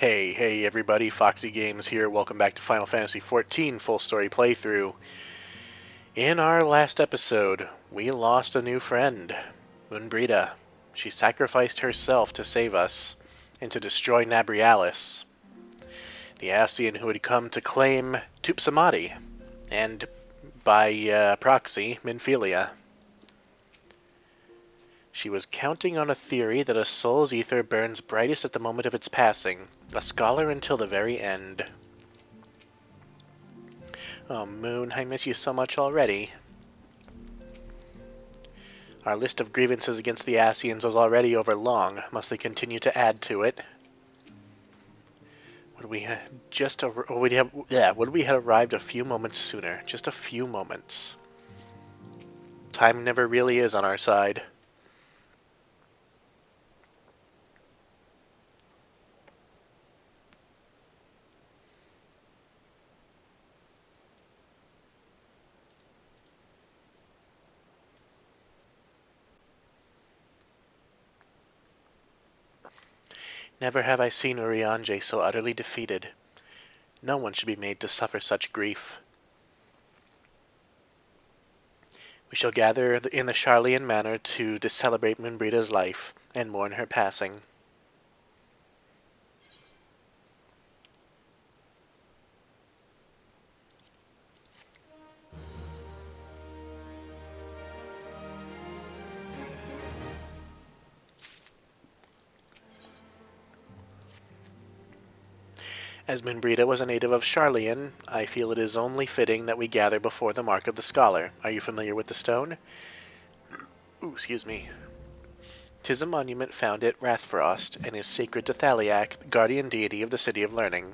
Hey everybody, Foxy Games here. Welcome back to Final Fantasy XIV Full Story Playthrough. In our last episode, we lost a new friend, Moenbryda. She sacrificed herself to save us and to destroy Nabrialis, the Ascian who had come to claim Tupsamati, and by proxy, Minfilia. She was counting on a theory that a soul's ether burns brightest at the moment of its passing, a scholar until the very end. Oh, Moon, I miss you so much already. Our list of grievances against the Ascians was already overlong. Must they continue to add to it? Would we had arrived a few moments sooner? Just a few moments. Time never really is on our side. Never have I seen Urianger so utterly defeated. No one should be made to suffer such grief. We shall gather in the Garlean manor to celebrate Moenbryda's life and mourn her passing. As Moenbryda was a native of Garlean, I feel it is only fitting that we gather before the Mark of the Scholar. Are you familiar with the stone? Ooh, excuse me. 'Tis a monument found at Rathfrost, and is sacred to Thaliak, the guardian deity of the City of Learning.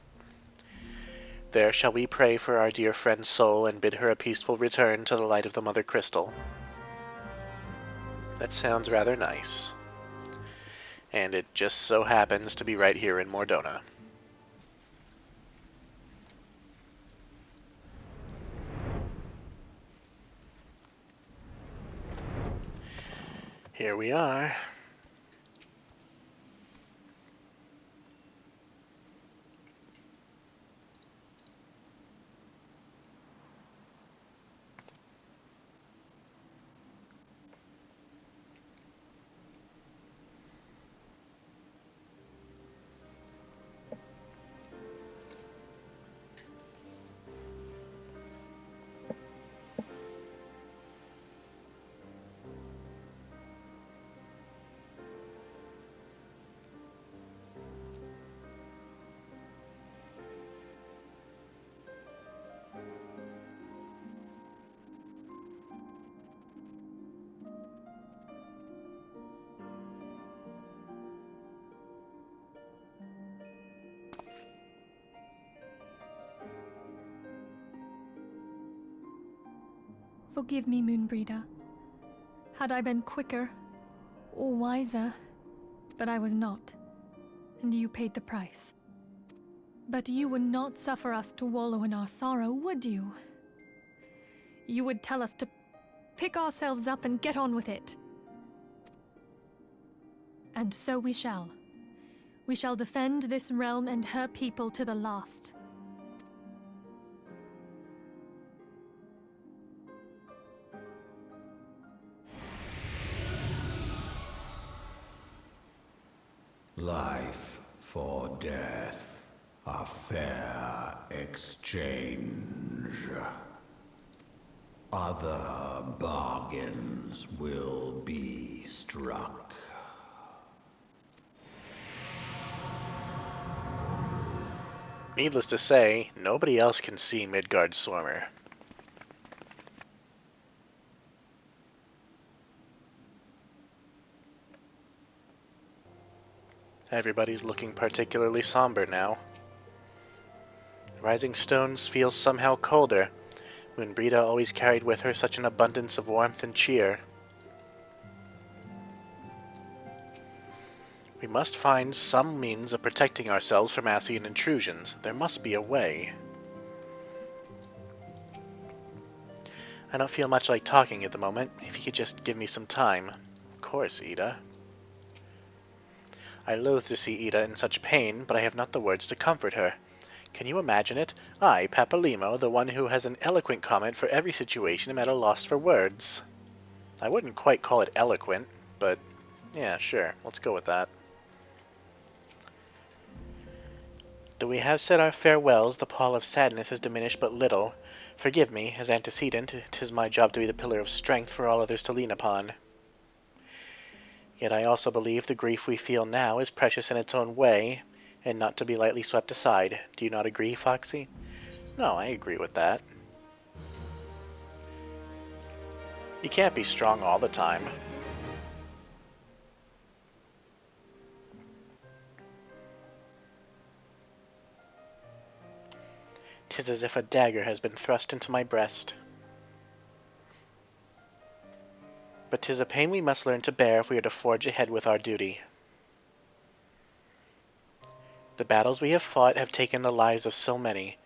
There shall we pray for our dear friend's soul and bid her a peaceful return to the light of the Mother Crystal. That sounds rather nice. And it just so happens to be right here in Mordona. Here we are. Forgive me, Moenbryda. Had I been quicker or wiser, but I was not, and you paid the price. But you would not suffer us to wallow in our sorrow, would you? You would tell us to pick ourselves up and get on with it. And so we shall. We shall defend this realm and her people to the last. Life for death, a fair exchange. Other bargains will be struck. Needless to say, nobody else can see Midgard Swarmer. Everybody's looking particularly somber now. The rising stones feel somehow colder. Moenbryda always carried with her such an abundance of warmth and cheer. We must find some means of protecting ourselves from Ascian intrusions. There must be a way. I don't feel much like talking at the moment. If you could just give me some time. Of course, Ida. I loathe to see Ida in such pain, but I have not the words to comfort her. Can you imagine it? I, Papalimo, the one who has an eloquent comment for every situation, am at a loss for words. I wouldn't quite call it eloquent, but yeah, sure, let's go with that. Though we have said our farewells, the pall of sadness has diminished but little. Forgive me, as antecedent, 'tis my job to be the pillar of strength for all others to lean upon. Yet I also believe the grief we feel now is precious in its own way, and not to be lightly swept aside. Do you not agree, Foxy? No, I agree with that. You can't be strong all the time. 'Tis as if a dagger has been thrust into my breast. But 'tis a pain we must learn to bear if we are to forge ahead with our duty. The battles we have fought have taken the lives of so many.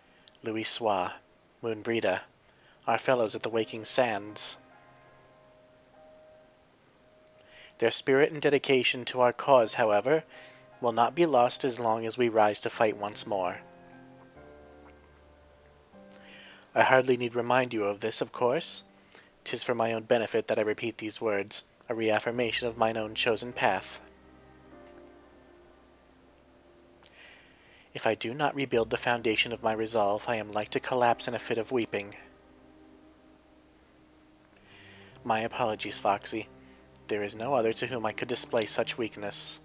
Louis Soix, Moenbryda, our fellows at the Waking Sands. Their spirit and dedication to our cause, however, will not be lost as long as we rise to fight once more. I hardly need remind you of this, of course. 'Tis for my own benefit that I repeat these words, a reaffirmation of mine own chosen path. If I do not rebuild the foundation of my resolve, I am like to collapse in a fit of weeping. My apologies, Foxy. There is no other to whom I could display such weakness.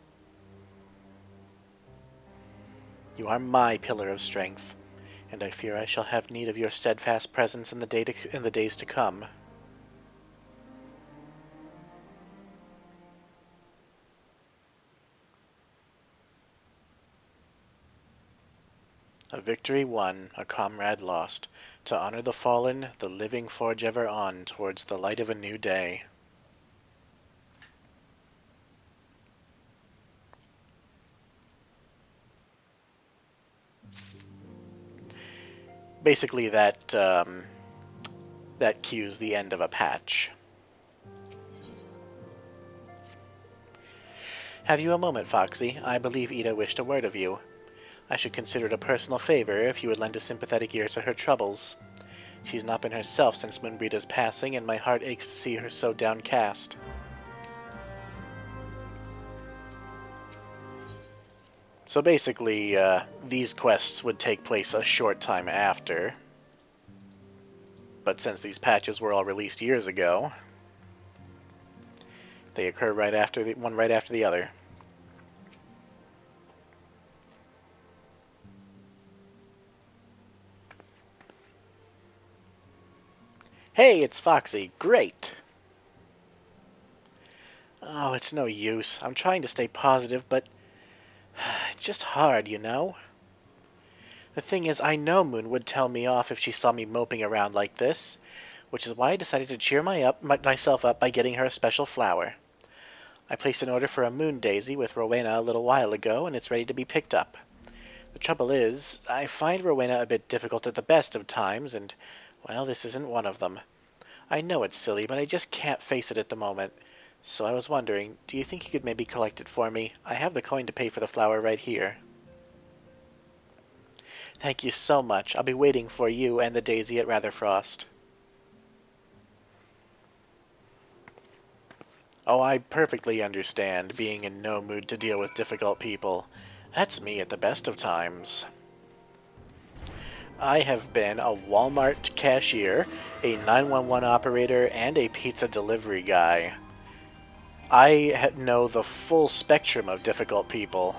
You are my pillar of strength, and I fear I shall have need of your steadfast presence in the days to come. A victory won, a comrade lost. To honor the fallen, the living forge ever on towards the light of a new day. Basically, that cues the end of a patch. Have you a moment, Foxy? I believe Ida wished a word of you. I should consider it a personal favor if you would lend a sympathetic ear to her troubles. She's not been herself since Moenbryda's passing, and my heart aches to see her so downcast. So basically, these quests would take place a short time after. But since these patches were all released years ago, they occur right after the other. Hey, it's Foxy. Great! Oh, it's no use. I'm trying to stay positive, but it's just hard, you know? The thing is, I know Moon would tell me off if she saw me moping around like this, which is why I decided to cheer myself up by getting her a special flower. I placed an order for a moon daisy with Rowena a little while ago, and it's ready to be picked up. The trouble is, I find Rowena a bit difficult at the best of times, and, well, this isn't one of them. I know it's silly, but I just can't face it at the moment. So I was wondering, do you think you could maybe collect it for me? I have the coin to pay for the flower right here. Thank you so much. I'll be waiting for you and the daisy at Ratherfrost. Oh, I perfectly understand being in no mood to deal with difficult people. That's me at the best of times. I have been a Walmart cashier, a 911 operator, and a pizza delivery guy. I know the full spectrum of difficult people.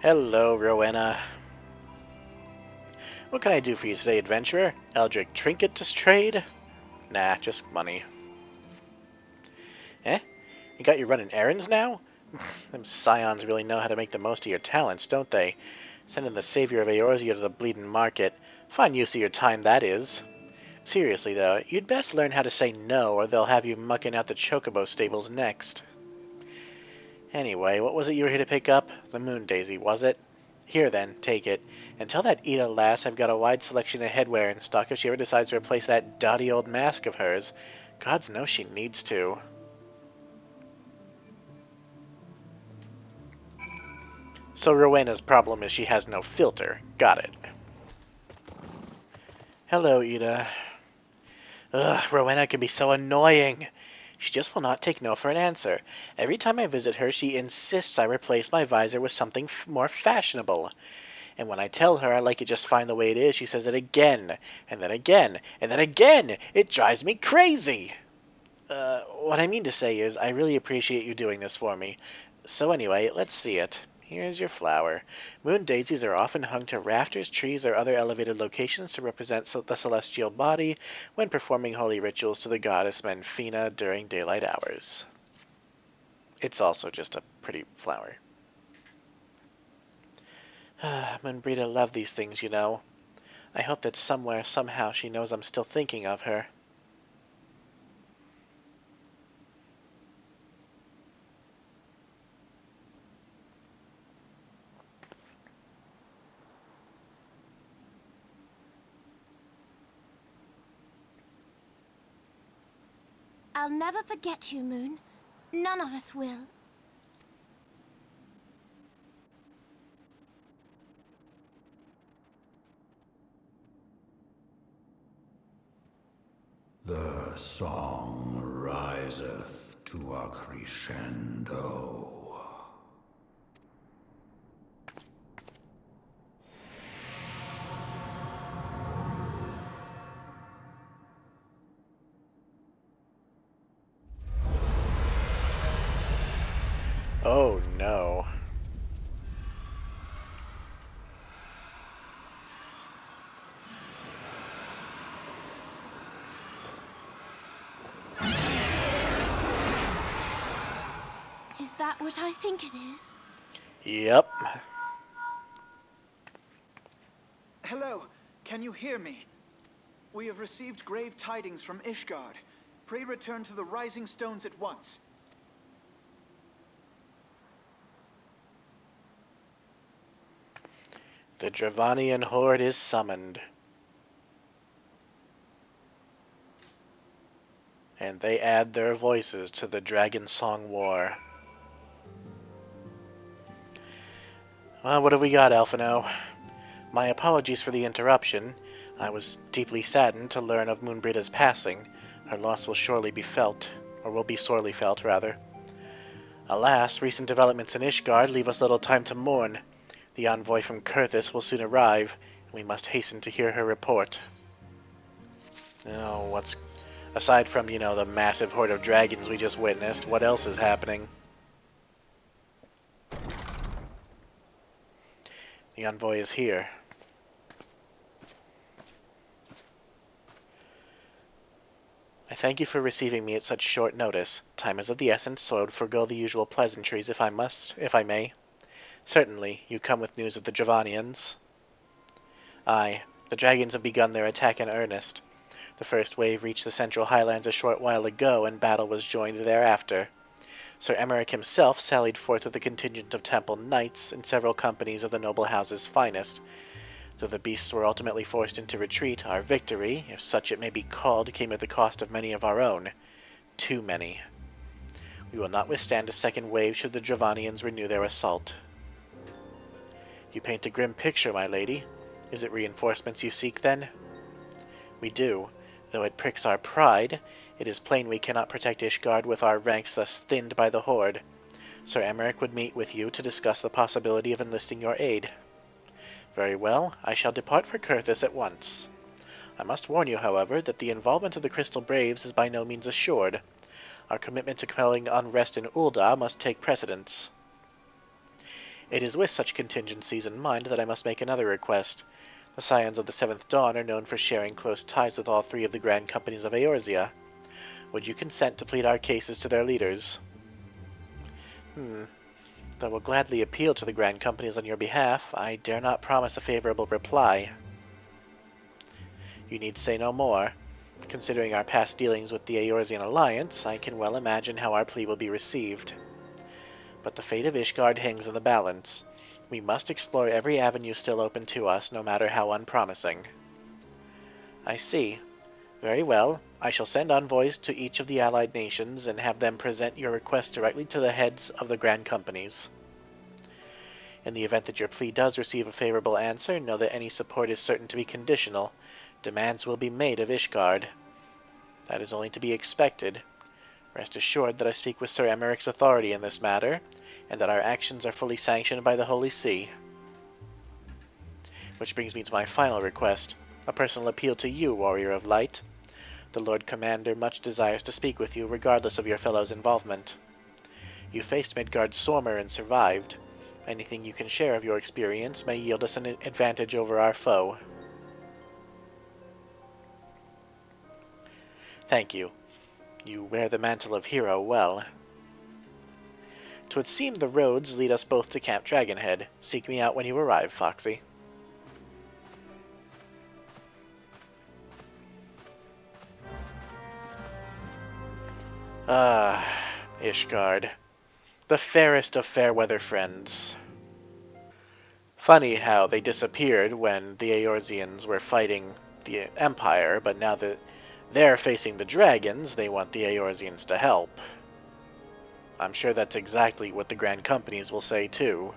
Hello, Rowena. What can I do for you today, adventurer? Eldritch trinket to trade? Nah, just money. Eh? You got you running errands now? Them Scions really know how to make the most of your talents, don't they? Sending the savior of Eorzea to the bleeding market. Fine use of your time, that is. Seriously, though, you'd best learn how to say no, or they'll have you mucking out the chocobo stables next. Anyway, what was it you were here to pick up? The moon daisy, was it? Here then, take it. And tell that Ida lass I've got a wide selection of headwear in stock if she ever decides to replace that dotty old mask of hers. Gods knows she needs to. So Rowena's problem is she has no filter. Got it. Hello, Ida. Ugh, Rowena can be so annoying. She just will not take no for an answer. Every time I visit her, she insists I replace my visor with something more fashionable. And when I tell her I like it just fine the way it is, she says it again, and then again, and then again. It drives me crazy. What I mean to say is, I really appreciate you doing this for me. So anyway, let's see it. Here's your flower. Moon daisies are often hung to rafters, trees, or other elevated locations to represent the celestial body when performing holy rituals to the goddess Menfina during daylight hours. It's also just a pretty flower. Moenbryda loved these things, you know. I hope that somewhere, somehow, she knows I'm still thinking of her. I'll never forget you, Moon. None of us will. The song riseth to a crescendo. Oh no. Is that what I think it is? Yep. Hello, can you hear me? We have received grave tidings from Ishgard. Pray return to the Rising Stones at once. The Dravanian horde is summoned. And they add their voices to the Dragonsong War. Well, what have we got, Alphino? My apologies for the interruption. I was deeply saddened to learn of Moenbryda's passing. Her loss will surely be felt, or will be sorely felt, rather. Alas, recent developments in Ishgard leave us little time to mourn. The envoy from Kurthis will soon arrive, and we must hasten to hear her report. Oh, aside from, the massive horde of dragons we just witnessed, what else is happening? The envoy is here. I thank you for receiving me at such short notice. Time is of the essence, so I would forego the usual pleasantries if I may. Certainly, you come with news of the Dravanians. Aye, the dragons have begun their attack in earnest. The first wave reached the central highlands a short while ago, and battle was joined thereafter. Sir Emmerich himself sallied forth with a contingent of temple knights and several companies of the noble house's finest. Though the beasts were ultimately forced into retreat, our victory, if such it may be called, came at the cost of many of our own. Too many. We will not withstand a second wave should the Dravanians renew their assault. You paint a grim picture, my lady. Is it reinforcements you seek, then? We do. Though it pricks our pride, it is plain we cannot protect Ishgard with our ranks thus thinned by the horde. Sir Emmerich would meet with you to discuss the possibility of enlisting your aid. Very well, I shall depart for Kurthis at once. I must warn you, however, that the involvement of the Crystal Braves is by no means assured. Our commitment to quelling unrest in Ul'dah must take precedence. It is with such contingencies in mind that I must make another request. The Scions of the Seventh Dawn are known for sharing close ties with all three of the grand companies of Eorzea. Would you consent to plead our cases to their leaders? Though I will gladly appeal to the grand companies on your behalf, I dare not promise a favorable reply. You need say no more. Considering our past dealings with the Eorzean alliance, I can well imagine how our plea will be received. But the fate of Ishgard hangs in the balance. We must explore every avenue still open to us, no matter how unpromising. I see. Very well. I shall send envoys to each of the allied nations and have them present your request directly to the heads of the grand companies. In the event that your plea does receive a favorable answer, know that any support is certain to be conditional. Demands will be made of Ishgard. That is only to be expected. Rest assured that I speak with Sir Emeric's authority in this matter, and that our actions are fully sanctioned by the Holy See. Which brings me to my final request, a personal appeal to you, Warrior of Light. The Lord Commander much desires to speak with you, regardless of your fellow's involvement. You faced Midgard Sormer and survived. Anything you can share of your experience may yield us an advantage over our foe. Thank you. You wear the mantle of hero well. 'Twould seem the roads lead us both to Camp Dragonhead. Seek me out when you arrive, Foxy. Ishgard. The fairest of fair-weather friends. Funny how they disappeared when the Eorzeans were fighting the Empire, but now that they're facing the dragons, they want the Eorzeans to help. I'm sure that's exactly what the Grand Companies will say, too.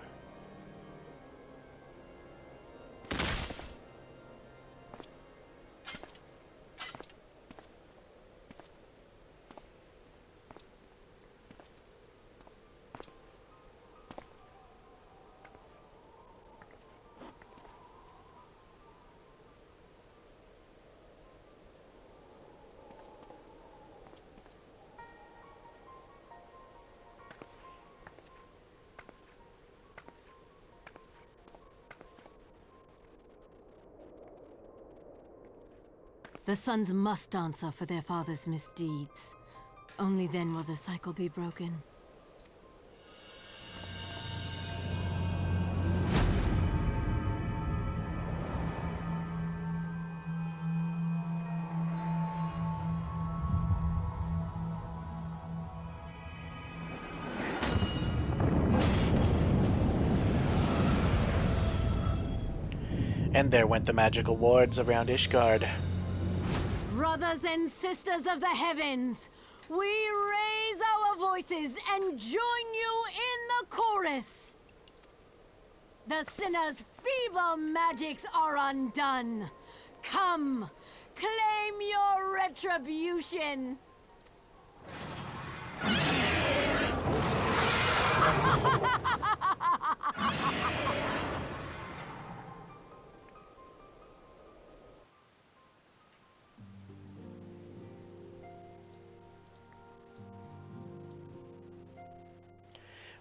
The sons must answer for their father's misdeeds. Only then will the cycle be broken. And there went the magical wards around Ishgard. Brothers and sisters of the heavens, we raise our voices and join you in the chorus. The sinner's feeble magics are undone. Come, claim your retribution.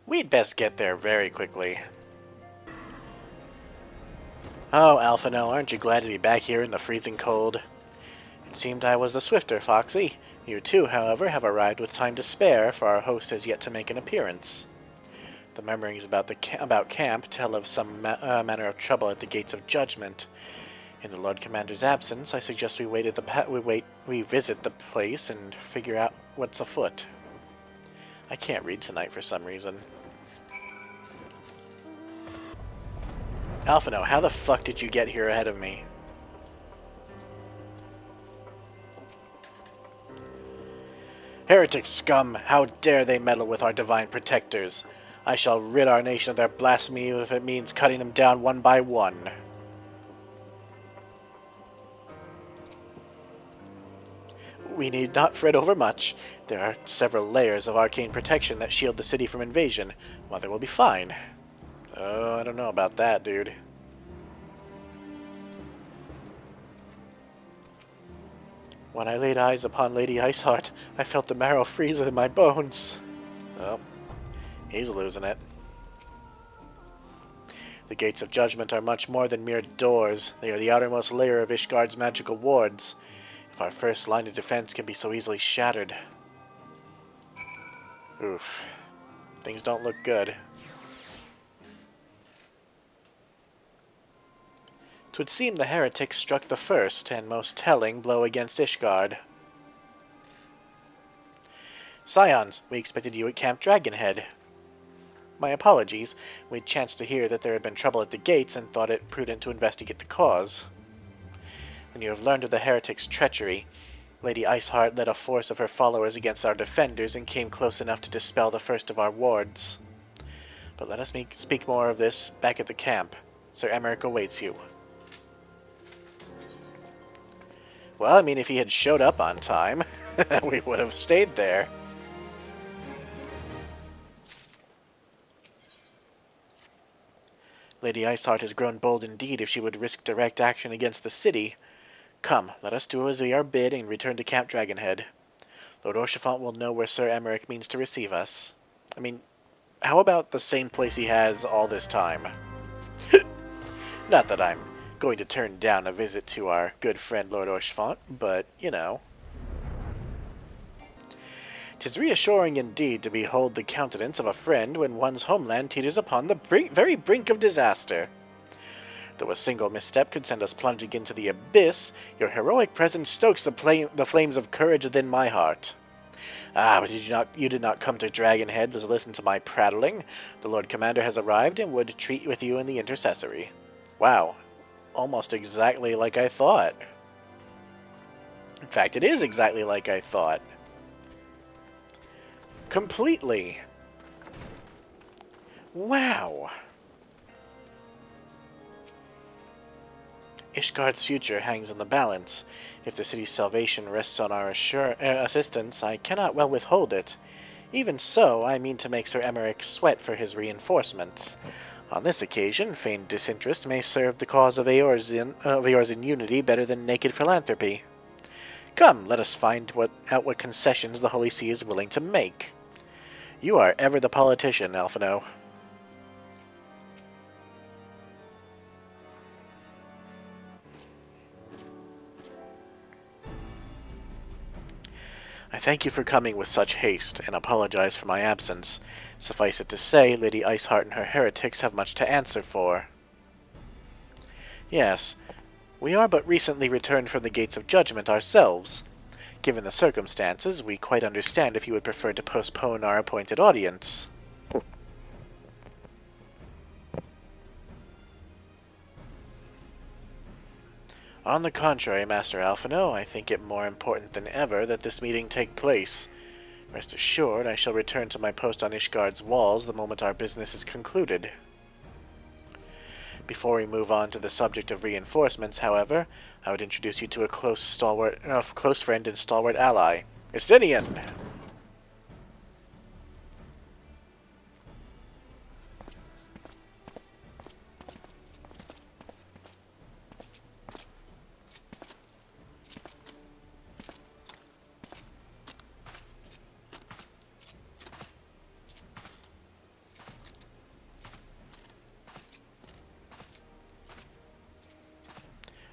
We'd best get there very quickly. Oh, Alphino, aren't you glad to be back here in the freezing cold? It seemed I was the swifter, Foxy. You too, however, have arrived with time to spare, for our host has yet to make an appearance. The murmurings about camp tell of some manner of trouble at the gates of judgment. In the Lord Commander's absence, I suggest we visit the place and figure out what's afoot. I can't read tonight for some reason. Alphino, how the fuck did you get here ahead of me? Heretic scum! How dare they meddle with our divine protectors! I shall rid our nation of their blasphemy if it means cutting them down one by one. We need not fret over much. There are several layers of arcane protection that shield the city from invasion. Mother will be fine. Oh, I don't know about that, dude. When I laid eyes upon Lady Iceheart, I felt the marrow freeze in my bones. Oh, he's losing it. The gates of judgment are much more than mere doors. They are the outermost layer of Ishgard's magical wards. If our first line of defense can be so easily shattered. Oof. Things don't look good. 'Twould seem the heretics struck the first and most telling blow against Ishgard. Scions, we expected you at Camp Dragonhead. My apologies. We'd chanced to hear that there had been trouble at the gates and thought it prudent to investigate the cause. When you have learned of the heretics' treachery, Lady Iceheart led a force of her followers against our defenders and came close enough to dispel the first of our wards. But let us speak more of this back at the camp. Sir Emeric awaits you. Well, I mean, if he had showed up on time, we would have stayed there. Lady Iceheart has grown bold indeed if she would risk direct action against the city. Come, let us do as we are bid and return to Camp Dragonhead. Lord Orchifant will know where Sir Emeric means to receive us. I mean, how about the same place he has all this time? Not that I'm going to turn down a visit to our good friend Lord Orchifant, but, you know. 'Tis reassuring indeed to behold the countenance of a friend when one's homeland teeters upon the very brink of disaster. Though a single misstep could send us plunging into the abyss, your heroic presence stokes the flames of courage within my heart. Ah, but you did not come to Dragonhead to listen to my prattling. The Lord Commander has arrived and would treat with you in the intercessory. Wow, almost exactly like I thought. In fact, it is exactly like I thought. Completely. Wow. Ishgard's future hangs in the balance. If the city's salvation rests on our assistance, I cannot well withhold it. Even so, I mean to make Sir Emeric sweat for his reinforcements. On this occasion, feigned disinterest may serve the cause of Eorzean unity better than naked philanthropy. Come, let us find out what concessions the Holy See is willing to make. You are ever the politician, Alphino. I thank you for coming with such haste, and apologize for my absence. Suffice it to say, Lady Iceheart and her heretics have much to answer for. Yes, we are but recently returned from the gates of judgment ourselves. Given the circumstances, we quite understand if you would prefer to postpone our appointed audience. On the contrary, Master Alphino, I think it more important than ever that this meeting take place. Rest assured, I shall return to my post on Ishgard's walls the moment our business is concluded. Before we move on to the subject of reinforcements, however, I would introduce you to a close friend and stalwart ally, Estinian.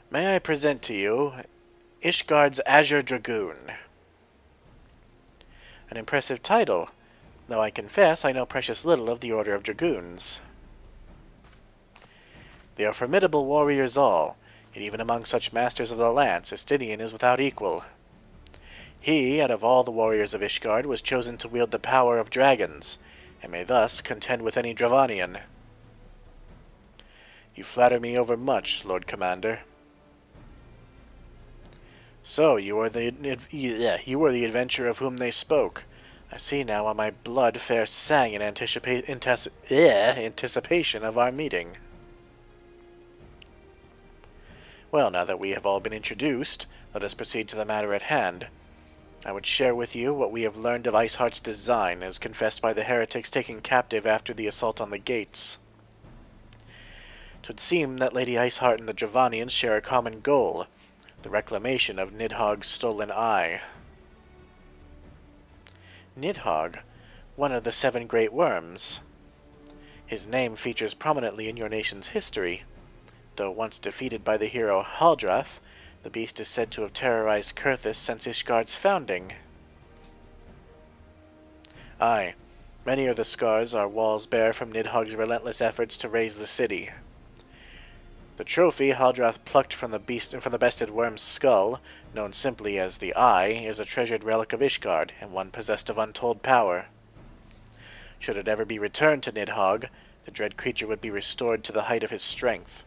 May I present to you Ishgard's Azure Dragoon. An impressive title, though I confess I know precious little of the Order of Dragoons. They are formidable warriors all, yet even among such masters of the lance, Estinian is without equal. He, out of all the warriors of Ishgard, was chosen to wield the power of dragons, and may thus contend with any Dravanian. You flatter me overmuch, Lord Commander. So, you are the adventurer of whom they spoke. I see now why my blood fair sang in anticipation of our meeting. Well, now that we have all been introduced, let us proceed to the matter at hand. I would share with you what we have learned of Iceheart's design, as confessed by the heretics taken captive after the assault on the gates. 'Twould seem that Lady Iceheart and the Dravanians share a common goal, the reclamation of Nidhogg's stolen eye. Nidhogg, one of the 7 great worms. His name features prominently in your nation's history. Though once defeated by the hero Haldrath, the beast is said to have terrorized Kurthis since Ishgard's founding. Aye, many are the scars our walls bear from Nidhogg's relentless efforts to raise the city. The trophy Haldrath plucked from the bested worm's skull, known simply as the Eye, is a treasured relic of Ishgard, and one possessed of untold power. Should it ever be returned to Nidhogg, the dread creature would be restored to the height of his strength,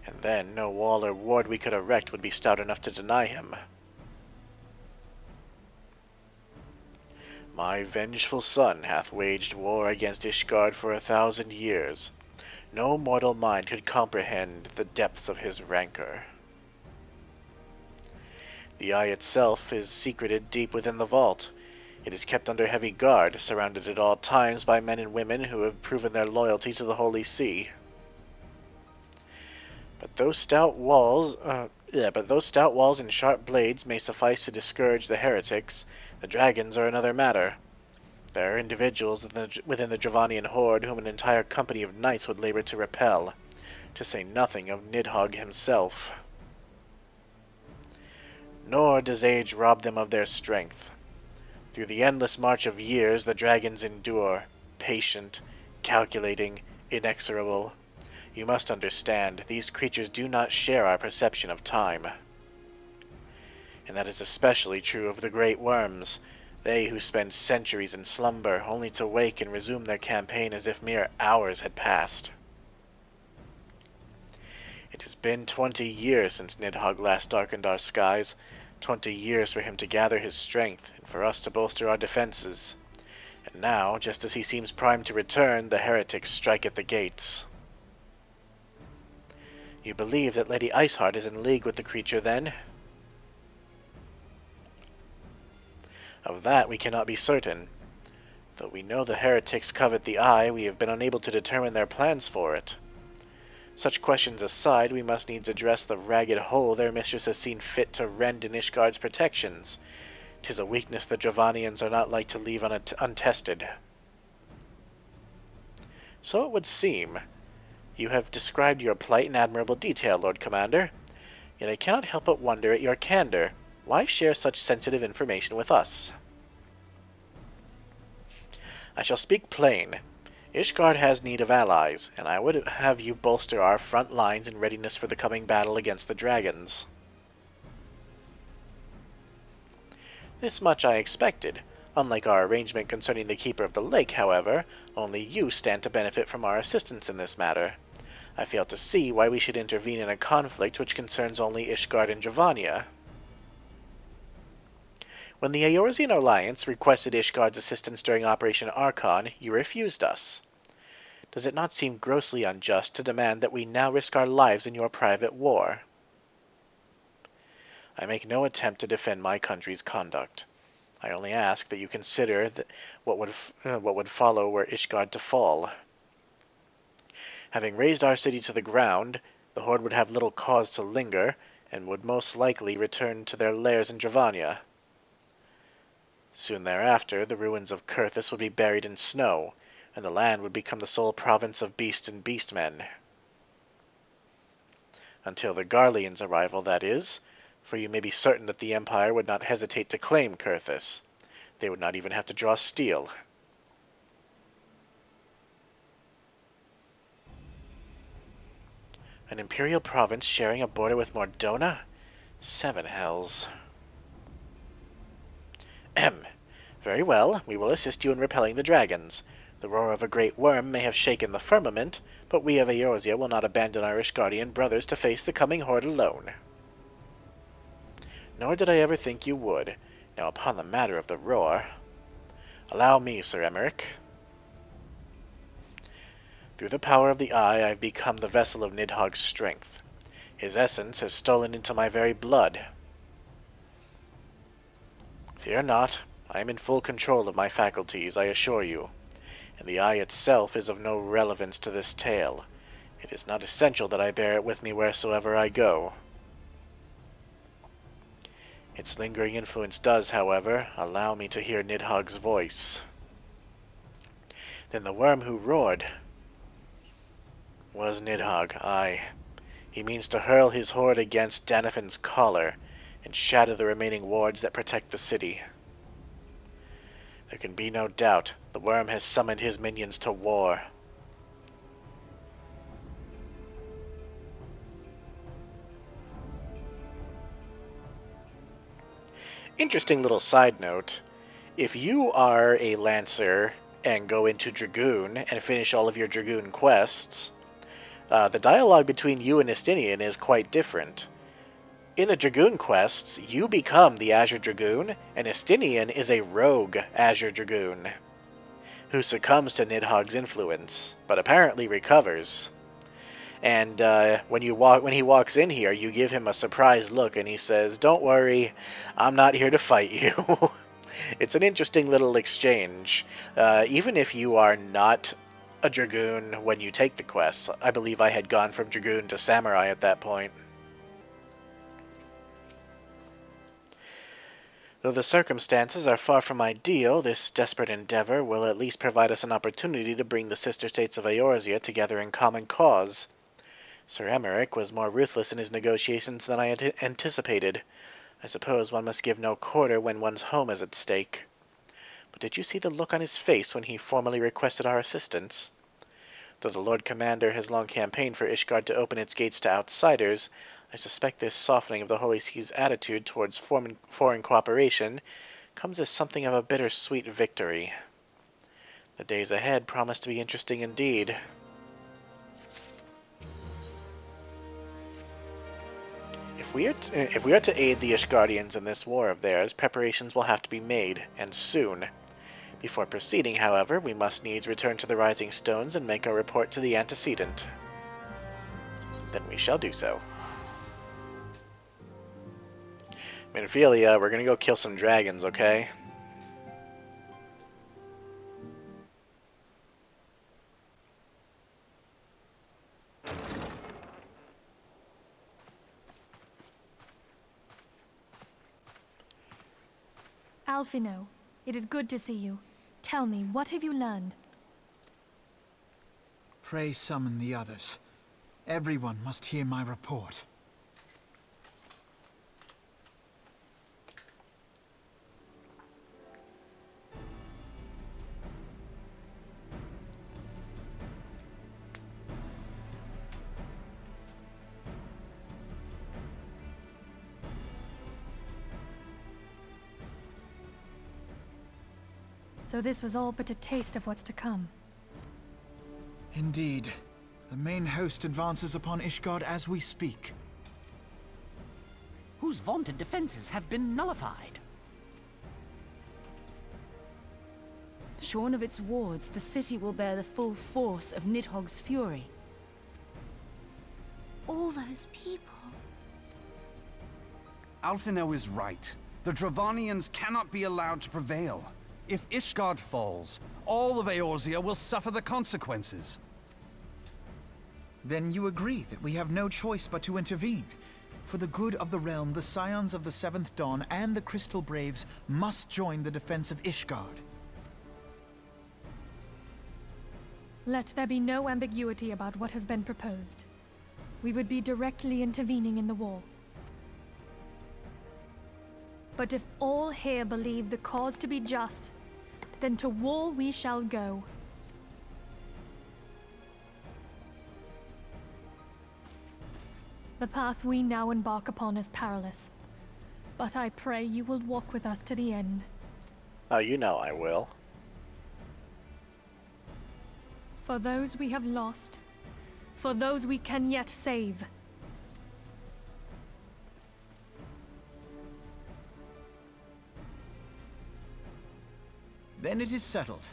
and then no wall or ward we could erect would be stout enough to deny him. My vengeful son hath waged war against Ishgard for 1,000 years. No mortal mind could comprehend the depths of his rancor. The eye itself is secreted deep within the vault. It is kept under heavy guard, surrounded at all times by men and women who have proven their loyalty to the Holy See. But those stout walls and sharp blades may suffice to discourage the heretics. The dragons are another matter. There are individuals within the Dravanian horde whom an entire company of knights would labor to repel, to say nothing of Nidhogg himself. Nor does age rob them of their strength. Through the endless march of years the dragons endure, patient, calculating, inexorable. You must understand, these creatures do not share our perception of time. And that is especially true of the great worms, they who spend centuries in slumber, only to wake and resume their campaign as if mere hours had passed. It has been 20 years since Nidhogg last darkened our skies, 20 years for him to gather his strength, and for us to bolster our defenses. And now, just as he seems primed to return, the heretics strike at the gates. You believe that Lady Iceheart is in league with the creature, then? Of that we cannot be certain. Though we know the heretics covet the eye, we have been unable to determine their plans for it. Such questions aside, we must needs address the ragged hole their mistress has seen fit to rend in Ishgard's protections. 'Tis a weakness the Dravanians are not like to leave untested. So it would seem. You have described your plight in admirable detail, Lord Commander. Yet I cannot help but wonder at your candor. Why share such sensitive information with us? I shall speak plain. Ishgard has need of allies, and I would have you bolster our front lines in readiness for the coming battle against the dragons. This much I expected. Unlike our arrangement concerning the Keeper of the Lake, however, only you stand to benefit from our assistance in this matter. I fail to see why we should intervene in a conflict which concerns only Ishgard and Dravania. When the Eorzean alliance requested Ishgard's assistance during Operation Archon, you refused us. Does it not seem grossly unjust to demand that we now risk our lives in your private war? I make no attempt to defend my country's conduct. I only ask that you consider what would follow were Ishgard to fall. Having razed our city to the ground, the Horde would have little cause to linger, and would most likely return to their lairs in Dravania. Soon thereafter, the ruins of Kurthus would be buried in snow, and the land would become the sole province of beast and beastmen. Until the Garleans' arrival, that is, for you may be certain that the Empire would not hesitate to claim Kurthus. They would not even have to draw steel. An Imperial province sharing a border with Mordona? 7 hells. Very well, we will assist you in repelling the dragons. The roar of a great worm may have shaken the firmament, but we of Eorzea will not abandon our Ishgardian brothers to face the coming horde alone. Nor did I ever think you would. Now upon the matter of the roar... Allow me, Sir Emmerich. Through the power of the eye, I have become the vessel of Nidhogg's strength. His essence has stolen into my very blood. Fear not, I am in full control of my faculties, I assure you, and the eye itself is of no relevance to this tale. It is not essential that I bear it with me wheresoever I go. Its lingering influence does, however, allow me to hear Nidhogg's voice. Then the worm who roared was Nidhogg, aye. He means to hurl his horde against Danafin's collar, and shatter the remaining wards that protect the city. There can be no doubt, the worm has summoned his minions to war. Interesting little side note. If you are a Lancer and go into Dragoon and finish all of your Dragoon quests, the dialogue between you and Estinian is quite different. in the Dragoon quests, you become the Azure Dragoon, and Estinian is a rogue Azure Dragoon who succumbs to Nidhogg's influence, but apparently recovers. And when he walks in here, you give him a surprised look, and he says, "Don't worry, I'm not here to fight you." It's an interesting little exchange. Even if you are not a Dragoon when you take the quest, I believe I had gone from Dragoon to Samurai at that point. Though the circumstances are far from ideal, this desperate endeavor will at least provide us an opportunity to bring the sister states of Eorzea together in common cause. Sir Emeric was more ruthless in his negotiations than I had anticipated. I suppose one must give no quarter when one's home is at stake. But did you see the look on his face when he formally requested our assistance? Though the Lord Commander has long campaigned for Ishgard to open its gates to outsiders, I suspect this softening of the Holy See's attitude towards foreign cooperation comes as something of a bittersweet victory. The days ahead promise to be interesting indeed. If we are to aid the Ishgardians in this war of theirs, preparations will have to be made, and soon. Before proceeding, however, we must needs return to the Rising Stones and make our report to the antecedent. Then we shall do so. Minfilia, we're gonna go kill some dragons, okay? Alphino, it is good to see you. Tell me, what have you learned? Pray summon the others. Everyone must hear my report. So this was all but a taste of what's to come. Indeed. The main host advances upon Ishgard as we speak. Whose vaunted defenses have been nullified. Shorn of its wards, the city will bear the full force of Nidhogg's fury. All those people. Alphino is right. The Dravanians cannot be allowed to prevail. If Ishgard falls, all of Eorzea will suffer the consequences. Then you agree that we have no choice but to intervene. For the good of the realm, the Scions of the Seventh Dawn and the Crystal Braves must join the defense of Ishgard. Let there be no ambiguity about what has been proposed. We would be directly intervening in the war. But if all here believe the cause to be just, then to war we shall go. The path we now embark upon is perilous, but I pray you will walk with us to the end. Oh, you know I will. For those we have lost, for those we can yet save. Then it is settled.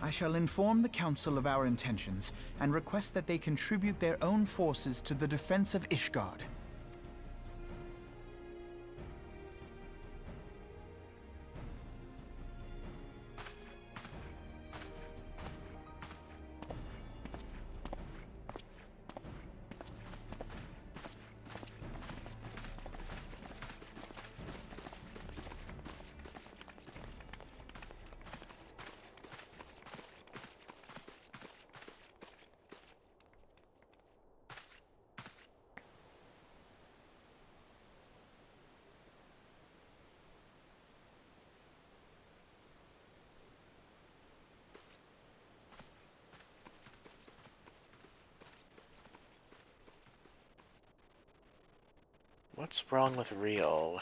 I shall inform the Council of our intentions and request that they contribute their own forces to the defense of Ishgard. What's wrong with Riol?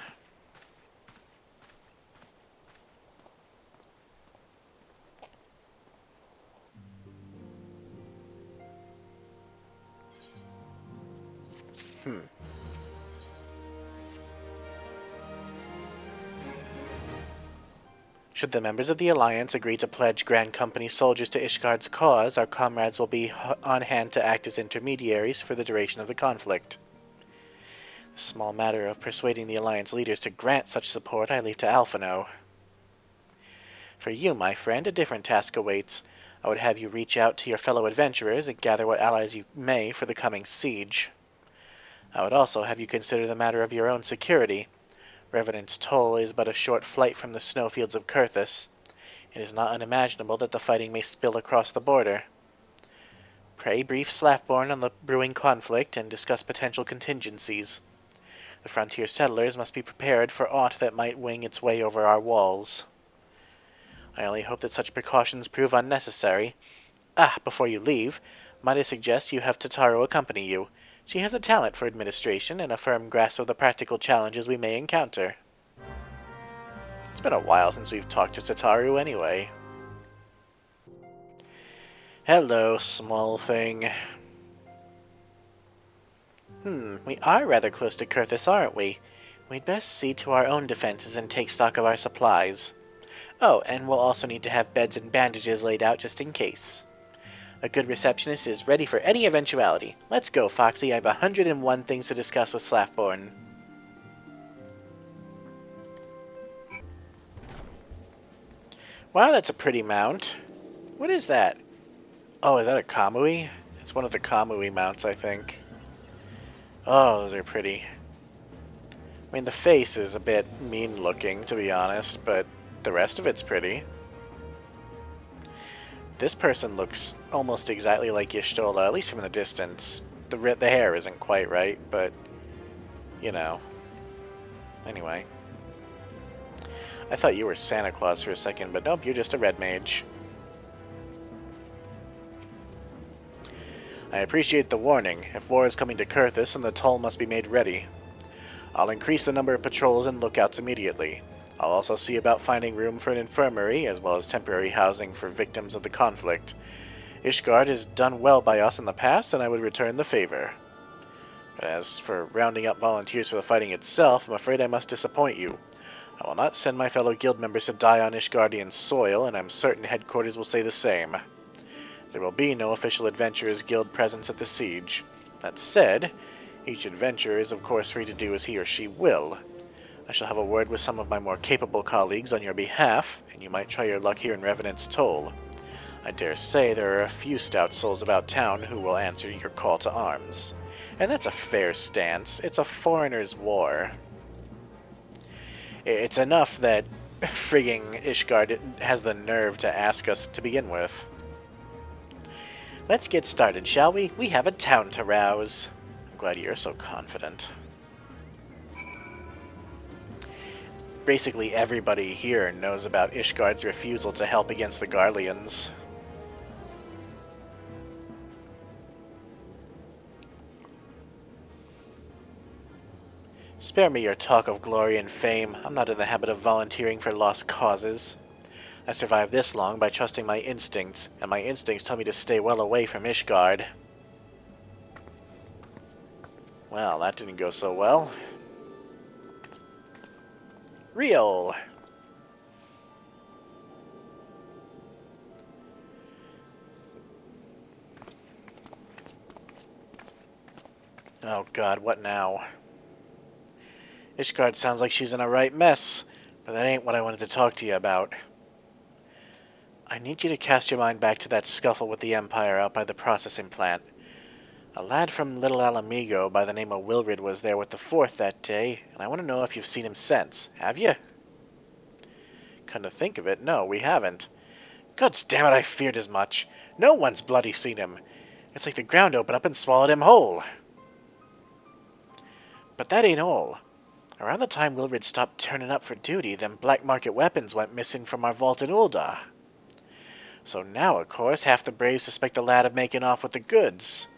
Should the members of the Alliance agree to pledge Grand Company soldiers to Ishgard's cause, our comrades will be on hand to act as intermediaries for the duration of the conflict. The small matter of persuading the Alliance leaders to grant such support I leave to Alphino. For you, my friend, a different task awaits. I would have you reach out to your fellow adventurers and gather what allies you may for the coming siege. I would also have you consider the matter of your own security. Revenant's Toll is but a short flight from the snowfields of Kurthus. It is not unimaginable that the fighting may spill across the border. Pray brief Slapborn on the brewing conflict and discuss potential contingencies. The frontier settlers must be prepared for aught that might wing its way over our walls. I only hope that such precautions prove unnecessary. Before you leave, might I suggest you have Tataru accompany you? She has a talent for administration and a firm grasp of the practical challenges we may encounter. It's been a while since we've talked to Tataru anyway. Hello, small thing. We are rather close to Kurthus, aren't we? We'd best see to our own defenses and take stock of our supplies. Oh, and we'll also need to have beds and bandages laid out just in case. A good receptionist is ready for any eventuality. Let's go, Foxy. I have 101 things to discuss with Slapborn. Wow, that's a pretty mount. What is that? Oh, is that a Kamui? It's one of the Kamui mounts, I think. Oh, those are pretty. I mean, the face is a bit mean-looking, to be honest, but the rest of it's pretty. This person looks almost exactly like Y'shtola, at least from the distance. The hair isn't quite right, but, you know. Anyway. I thought you were Santa Claus for a second, but nope, you're just a red mage. I appreciate the warning. If war is coming to Kurthus, then the toll must be made ready. I'll increase the number of patrols and lookouts immediately. I'll also see about finding room for an infirmary, as well as temporary housing for victims of the conflict. Ishgard has done well by us in the past, and I would return the favor. But as for rounding up volunteers for the fighting itself, I'm afraid I must disappoint you. I will not send my fellow guild members to die on Ishgardian soil, and I'm certain headquarters will say the same. There will be no official Adventurers Guild presence at the siege. That said, each adventurer is of course free to do as he or she will. I shall have a word with some of my more capable colleagues on your behalf, and you might try your luck here in Revenant's Toll. I dare say there are a few stout souls about town who will answer your call to arms. And that's a fair stance. It's a foreigner's war. It's enough that frigging Ishgard has the nerve to ask us to begin with. Let's get started, shall we? We have a town to rouse. I'm glad you're so confident. Basically everybody here knows about Ishgard's refusal to help against the Garleans. Spare me your talk of glory and fame. I'm not in the habit of volunteering for lost causes. I survived this long by trusting my instincts, and my instincts tell me to stay well away from Ishgard. Well, that didn't go so well. Riol. Oh god, what now? Ishgard sounds like she's in a right mess, but that ain't what I wanted to talk to you about. I need you to cast your mind back to that scuffle with the Empire out by the processing plant. A lad from Little Alamigo by the name of Wilrid was there with the Fourth that day, and I want to know if you've seen him since. Have you? Come to think of it, no, we haven't. God damn it, I feared as much. No one's bloody seen him. It's like the ground opened up and swallowed him whole. But that ain't all. Around the time Wilrid stopped turning up for duty, them black market weapons went missing from our vault in Ul'dah. So now, of course, half the Braves suspect the lad of making off with the goods.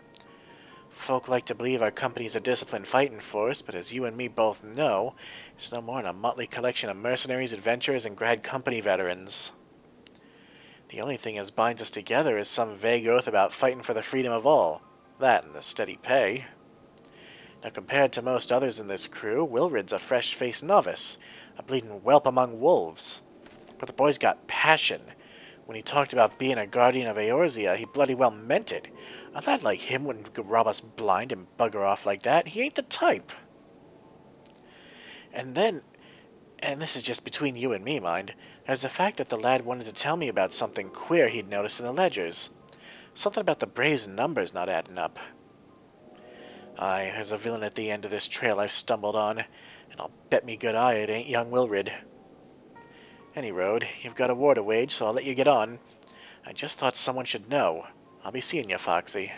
Folk like to believe our company's a disciplined fighting force, but as you and me both know, it's no more than a motley collection of mercenaries, adventurers, and Grad Company veterans. The only thing as binds us together is some vague oath about fighting for the freedom of all. That and the steady pay. Now, compared to most others in this crew, Wilrid's a fresh-faced novice, a bleeding whelp among wolves. But the boy's got passion. When he talked about being a guardian of Eorzea, he bloody well meant it. A lad like him wouldn't rob us blind and bugger off like that. He ain't the type. And then, and this is just between you and me, mind, there's the fact that the lad wanted to tell me about something queer he'd noticed in the ledgers. Something about the Braves' numbers not adding up. Aye, there's a villain at the end of this trail I've stumbled on, and I'll bet me good eye it ain't young Wilrid. Any road, you've got a war to wage, so I'll let you get on. I just thought someone should know. I'll be seeing you, Foxy.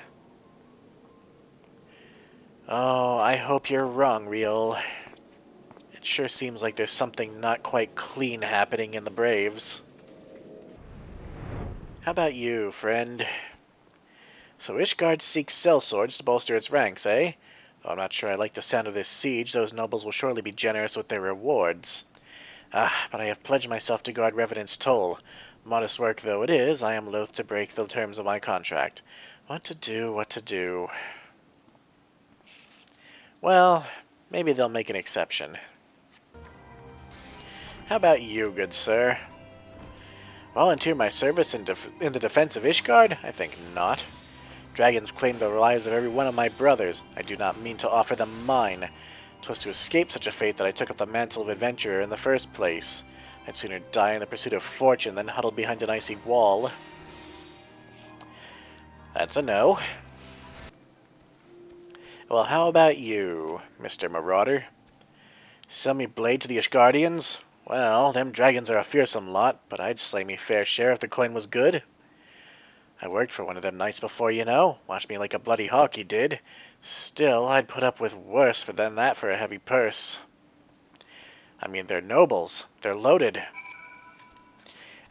Oh, I hope you're wrong, Riol. It sure seems like there's something not quite clean happening in the Braves. How about you, friend? So Ishgard seeks sellswords to bolster its ranks, eh? Though I'm not sure I like the sound of this siege, those nobles will surely be generous with their rewards. Ah, but I have pledged myself to guard Revenant's toll. Modest work though it is, I am loath to break the terms of my contract. What to do, what to do? Well, maybe they'll make an exception. How about you, good sir? Volunteer my service in the defense of Ishgard? I think not. Dragons claim the lives of every one of my brothers. I do not mean to offer them mine. 'Twas to escape such a fate that I took up the mantle of adventurer in the first place. I'd sooner die in the pursuit of fortune than huddled behind an icy wall. That's a no. Well, how about you, Mr. Marauder? Sell me blade to the Ishgardians? Well, them dragons are a fearsome lot, but I'd slay me fair share if the coin was good. I worked for one of them knights before, you know. Watched me like a bloody hawk, he did. Still, I'd put up with worse than that for a heavy purse. I mean, they're nobles. They're loaded.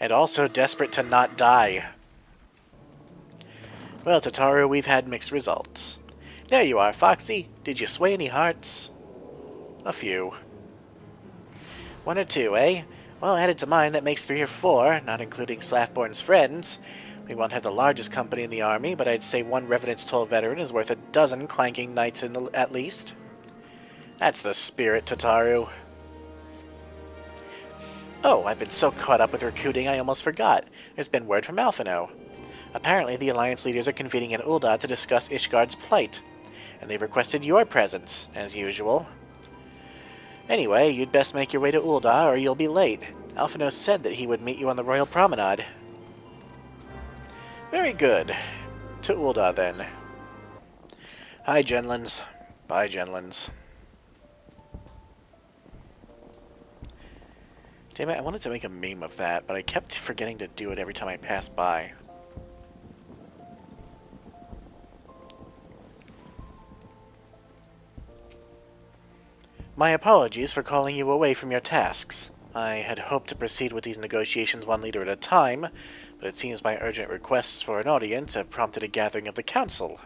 And also desperate to not die. Well, Tataru, we've had mixed results. There you are, Foxy. Did you sway any hearts? A few. One or two, eh? Well, added to mine, that makes 3 or 4, not including Slathborn's friends. We won't have the largest company in the army, but I'd say one Revenant's Toll veteran is worth a dozen clanking knights at least. That's the spirit, Tataru. Oh, I've been so caught up with recruiting I almost forgot. There's been word from Alphino. Apparently, the Alliance leaders are convening in Ul'dah to discuss Ishgard's plight, and they've requested your presence, as usual. Anyway, you'd best make your way to Ul'dah or you'll be late. Alphino said that he would meet you on the Royal Promenade. Very good. To Ul'dah, then. Hi, Genlins. Bye, Genlins. Damn it, I wanted to make a meme of that, but I kept forgetting to do it every time I passed by. My apologies for calling you away from your tasks. I had hoped to proceed with these negotiations one leader at a time, but it seems my urgent requests for an audience have prompted a gathering of the council.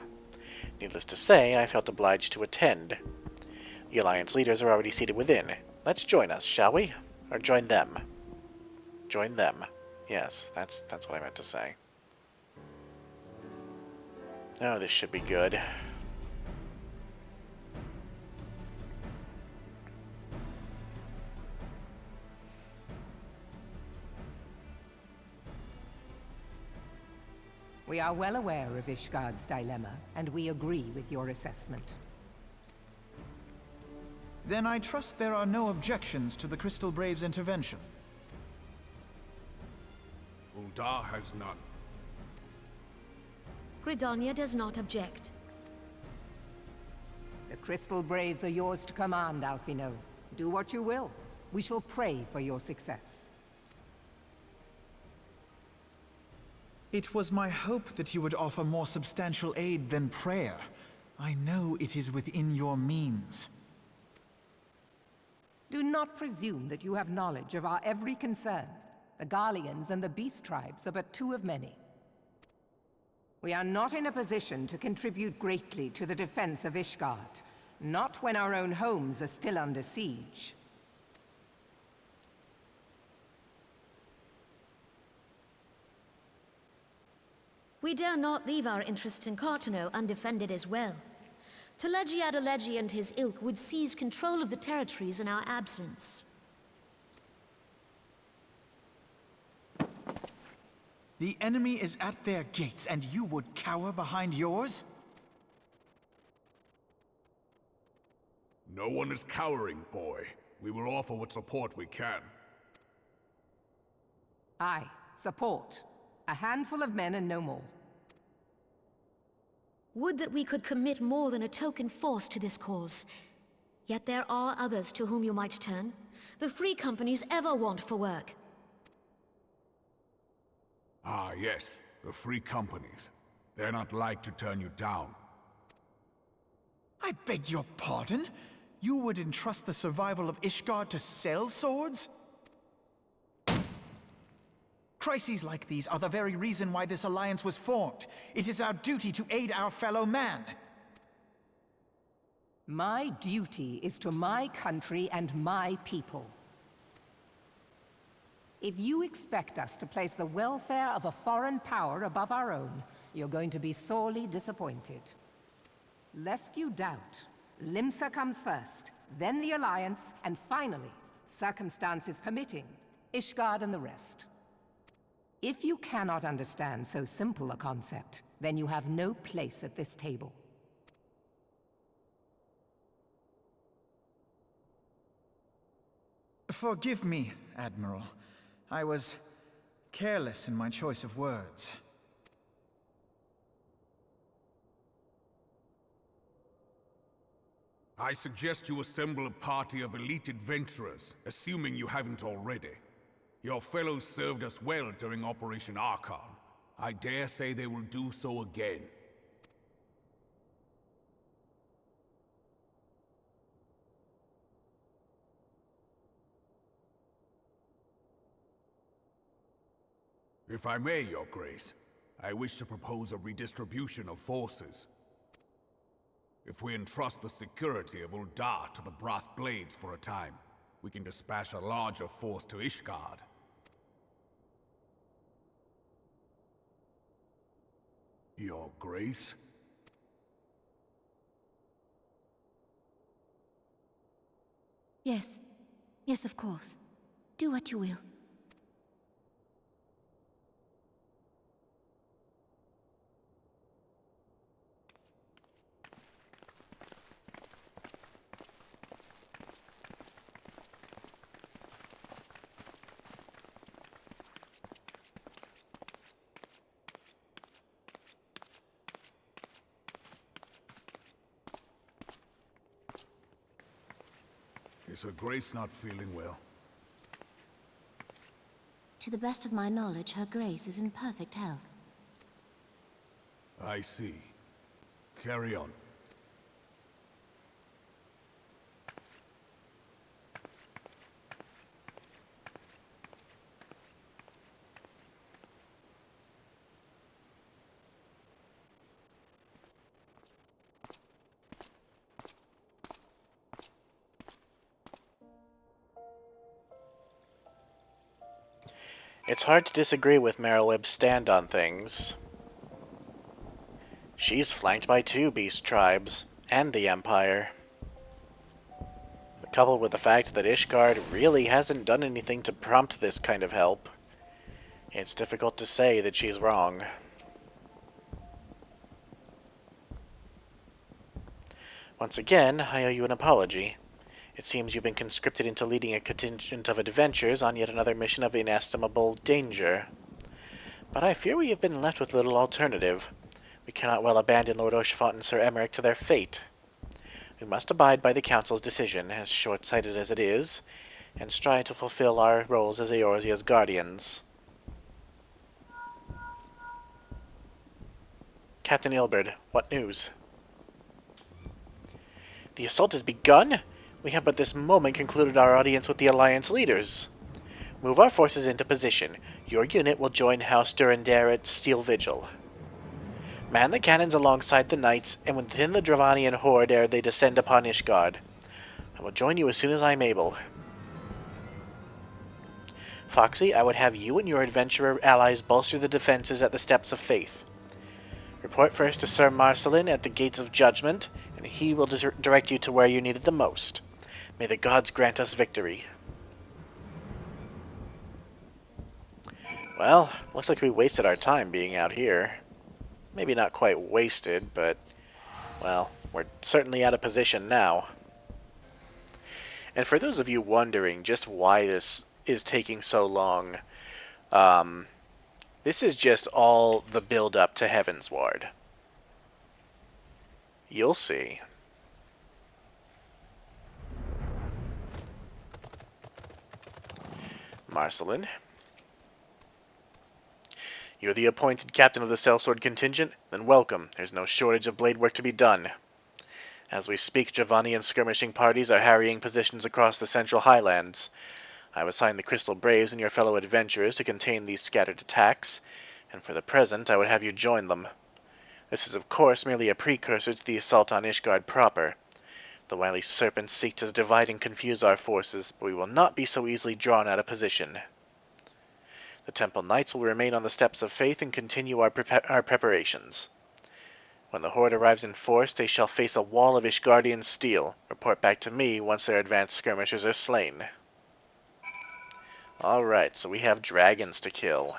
Needless to say, I felt obliged to attend. The Alliance leaders are already seated within. Let's join us, shall we? Or join them. Join them. Yes, that's what I meant to say. Oh, this should be good. We are well aware of Ishgard's dilemma, and we agree with your assessment. Then I trust there are no objections to the Crystal Brave's intervention. Ul'dah has none. Gridania does not object. The Crystal Braves are yours to command, Alphino. Do what you will. We shall pray for your success. It was my hope that you would offer more substantial aid than prayer. I know it is within your means. Do not presume that you have knowledge of our every concern. The Garleans and the Beast Tribes are but 2 of many. We are not in a position to contribute greatly to the defense of Ishgard, not when our own homes are still under siege. We dare not leave our interests in Cartano undefended as well. Telegi Adalegi and his ilk would seize control of the territories in our absence. The enemy is at their gates, and you would cower behind yours? No one is cowering, boy. We will offer what support we can. Aye, support. A handful of men and no more. Would that we could commit more than a token force to this cause. Yet there are others to whom you might turn. The free companies ever want for work. Ah, yes. The free companies. They're not like to turn you down. I beg your pardon? You would entrust the survival of Ishgard to sell swords? Crises like these are the very reason why this alliance was formed. It is our duty to aid our fellow man. My duty is to my country and my people. If you expect us to place the welfare of a foreign power above our own, you're going to be sorely disappointed. Lest you doubt, Limsa comes first, then the Alliance, and finally, circumstances permitting, Ishgard and the rest. If you cannot understand so simple a concept, then you have no place at this table. Forgive me, Admiral. I was careless in my choice of words. I suggest you assemble a party of elite adventurers, assuming you haven't already. Your fellows served us well during Operation Archon. I dare say they will do so again. If I may, Your Grace, I wish to propose a redistribution of forces. If we entrust the security of Ul'dah to the Brass Blades for a time, we can dispatch a larger force to Ishgard. Your Grace? Yes. Yes, of course. Do what you will. Is Her Grace not feeling well? To the best of my knowledge, Her Grace is in perfect health. I see. Carry on. It's hard to disagree with Merylweb's stand on things. She's flanked by 2 beast tribes, and the Empire. Coupled with the fact that Ishgard really hasn't done anything to prompt this kind of help, it's difficult to say that she's wrong. Once again, I owe you an apology. It seems you've been conscripted into leading a contingent of adventurers on yet another mission of inestimable danger. But I fear we have been left with little alternative. We cannot well abandon Lord Oshafott and Sir Emmerich to their fate. We must abide by the Council's decision, as short-sighted as it is, and strive to fulfill our roles as Eorzea's guardians. Captain Ilberd, what news? The assault has begun? We have but this moment concluded our audience with the Alliance leaders. Move our forces into position. Your unit will join House Durandare at Steel Vigil. Man the cannons alongside the knights, and within the Dravanian horde ere they descend upon Ishgard. I will join you as soon as I am able. Foxy, I would have you and your adventurer allies bolster the defenses at the Steps of Faith. Report first to Sir Marcelin at the Gates of Judgment, and he will direct you to where you need it the most. May the gods grant us victory. Well, looks like we wasted our time being out here. Maybe not quite wasted, but, well, we're certainly out of position now. And for those of you wondering just why this is taking so long, this is just all the build-up to Heavensward. You'll see. Marcelin. You're the appointed captain of the sellsword contingent? Then welcome. There's no shortage of blade work to be done. As we speak, Dravanian skirmishing parties are harrying positions across the central highlands. I've assigned the Crystal Braves and your fellow adventurers to contain these scattered attacks, and for the present I would have you join them. This is of course merely a precursor to the assault on Ishgard proper. The wily serpents seek to divide and confuse our forces, but we will not be so easily drawn out of position. The Temple Knights will remain on the Steps of Faith and continue our preparations. When the Horde arrives in force, they shall face a wall of Ishgardian steel. Report back to me once their advanced skirmishers are slain. Alright, so we have dragons to kill.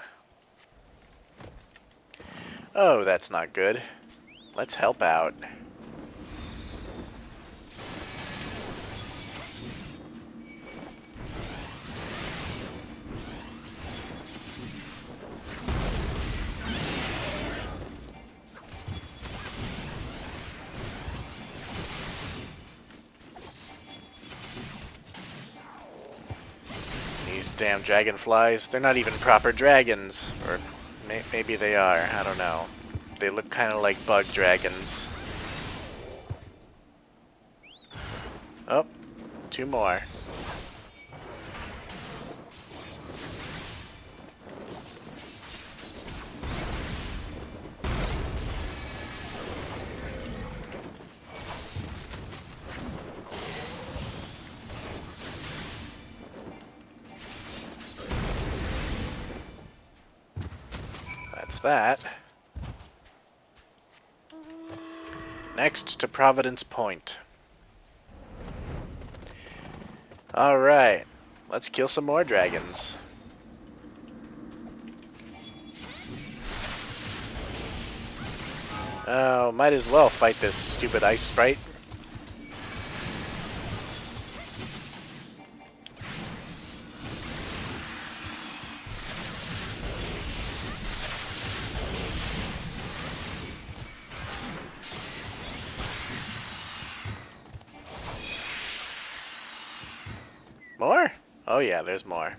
Oh, that's not good. Let's help out. These damn dragonflies, they're not even proper dragons. Or maybe they are, I don't know. They look kind of like bug dragons. Oh, two more. That's that. Next to Providence Point. Alright, let's kill some more dragons. Oh, might as well fight this stupid ice sprite. More? Oh yeah, there's more.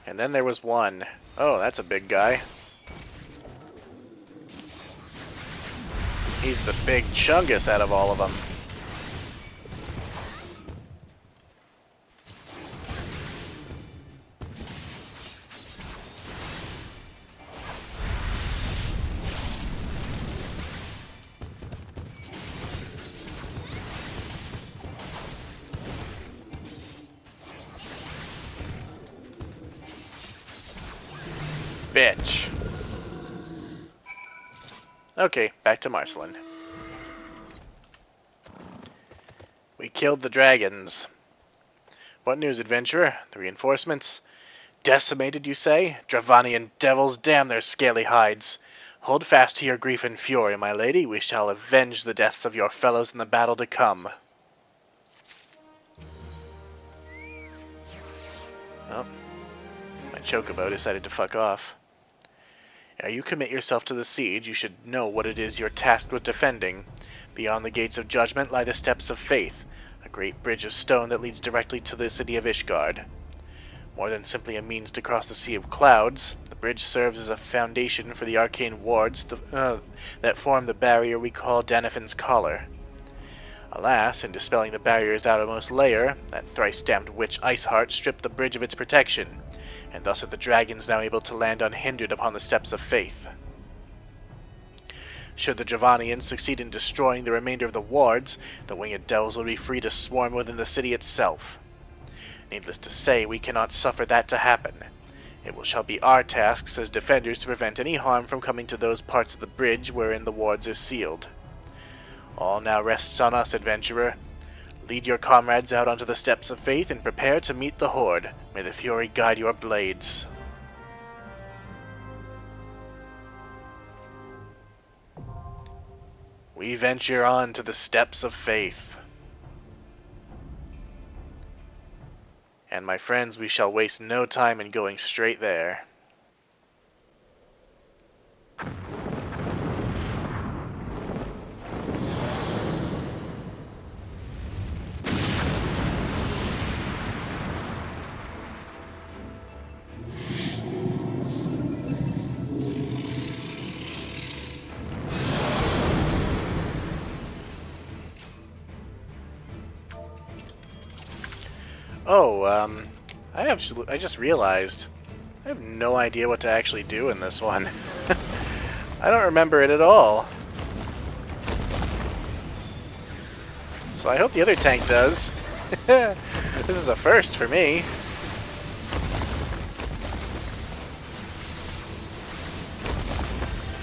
And then there was one. Oh, that's a big guy. He's the big chungus out of all of them. Bitch. Okay, back to Marcelin. We killed the dragons. What news, adventurer? The reinforcements? Decimated, you say? Dravanian devils, damn their scaly hides. Hold fast to your grief and fury, my lady. We shall avenge the deaths of your fellows in the battle to come. Oh. My chocobo decided to fuck off. Ere you commit yourself to the siege, you should know what it is you're tasked with defending. Beyond the gates of judgment lie the steps of faith, a great bridge of stone that leads directly to the city of Ishgard. More than simply a means to cross the Sea of Clouds, the bridge serves as a foundation for the arcane wards that form the barrier we call Danifin's Collar. Alas, in dispelling the barrier's outermost layer, that thrice-damned witch Iceheart stripped the bridge of its protection, and thus are the dragons now able to land unhindered upon the steps of faith. Should the Dravanians succeed in destroying the remainder of the wards, the winged devils will be free to swarm within the city itself. Needless to say, we cannot suffer that to happen. It shall be our tasks as defenders to prevent any harm from coming to those parts of the bridge wherein the wards are sealed. All now rests on us, adventurer. Lead your comrades out onto the steps of faith and prepare to meet the horde. May the fury guide your blades. We venture on to the steps of faith. And my friends, we shall waste no time in going straight there. Oh, I just realized I have no idea what to actually do in this one. I don't remember it at all. So I hope the other tank does. This is a first for me.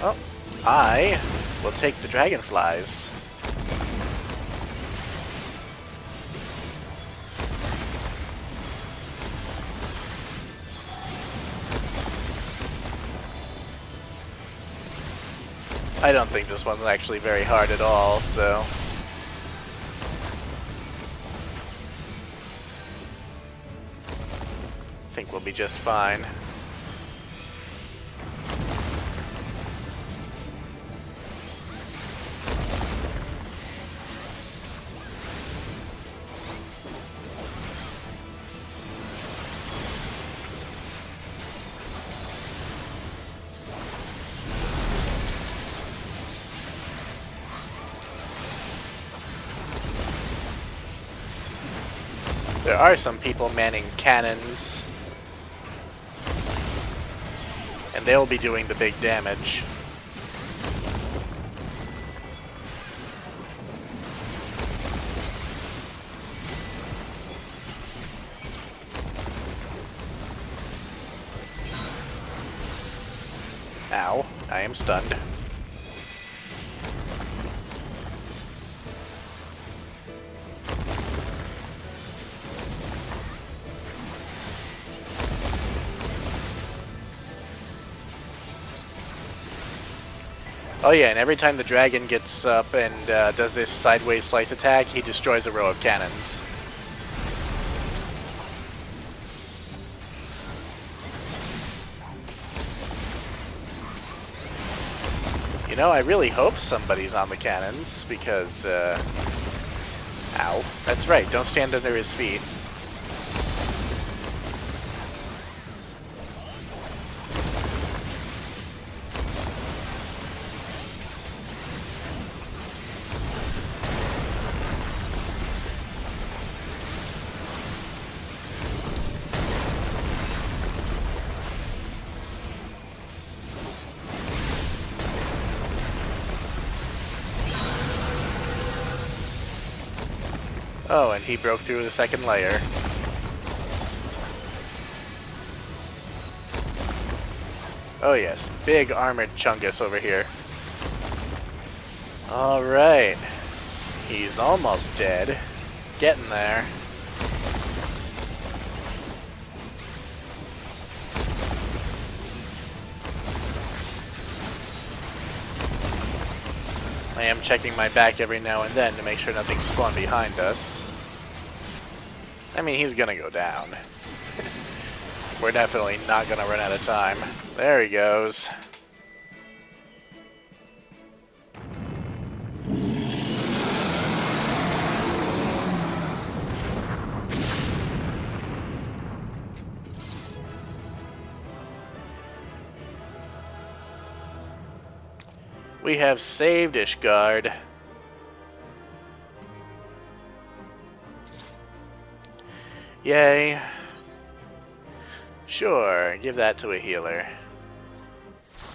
Oh, I will take the dragonflies. I don't think this one's actually very hard at all, so... I think we'll be just fine. There are some people manning cannons, and they'll be doing the big damage. Ow, I am stunned. Oh yeah, and every time the dragon gets up and does this sideways slice attack, he destroys a row of cannons. You know, I really hope somebody's on the cannons, because, ow. That's right, don't stand under his feet. Oh, and he broke through the second layer. Oh yes, big armored chungus over here. Alright. He's almost dead. Getting there. I am checking my back every now and then to make sure nothing's spawned behind us. I mean, he's gonna go down. We're definitely not gonna run out of time. There he goes. We have saved Ishgard. Yay. Sure, give that to a healer.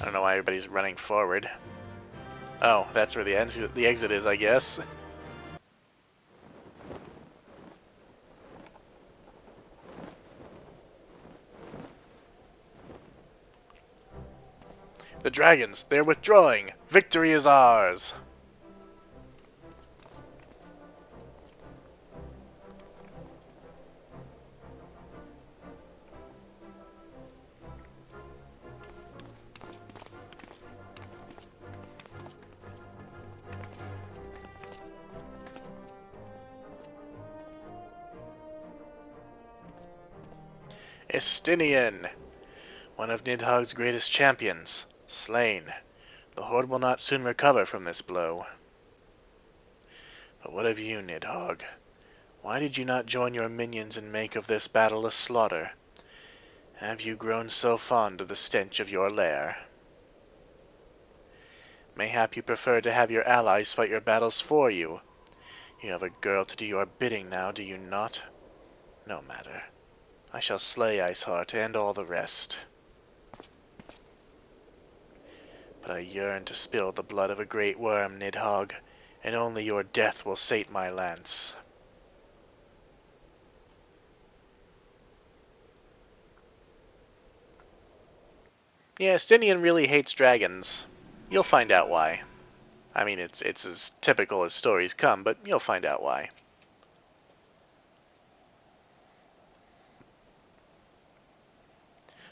I don't know why everybody's running forward. Oh, that's where the exit is, I guess. dragons! They're withdrawing! Victory is ours! Estinian! One of Nidhogg's greatest champions, slain. The Horde will not soon recover from this blow. But what of you, Nidhogg? Why did you not join your minions and make of this battle a slaughter? Have you grown so fond of the stench of your lair? Mayhap you prefer to have your allies fight your battles for you. You have a girl to do your bidding now, do you not? No matter. I shall slay Iceheart and all the rest. But I yearn to spill the blood of a great worm, Nidhogg, and only your death will sate my lance. Yeah, Estinian really hates dragons. You'll find out why. I mean, it's as typical as stories come, but you'll find out why.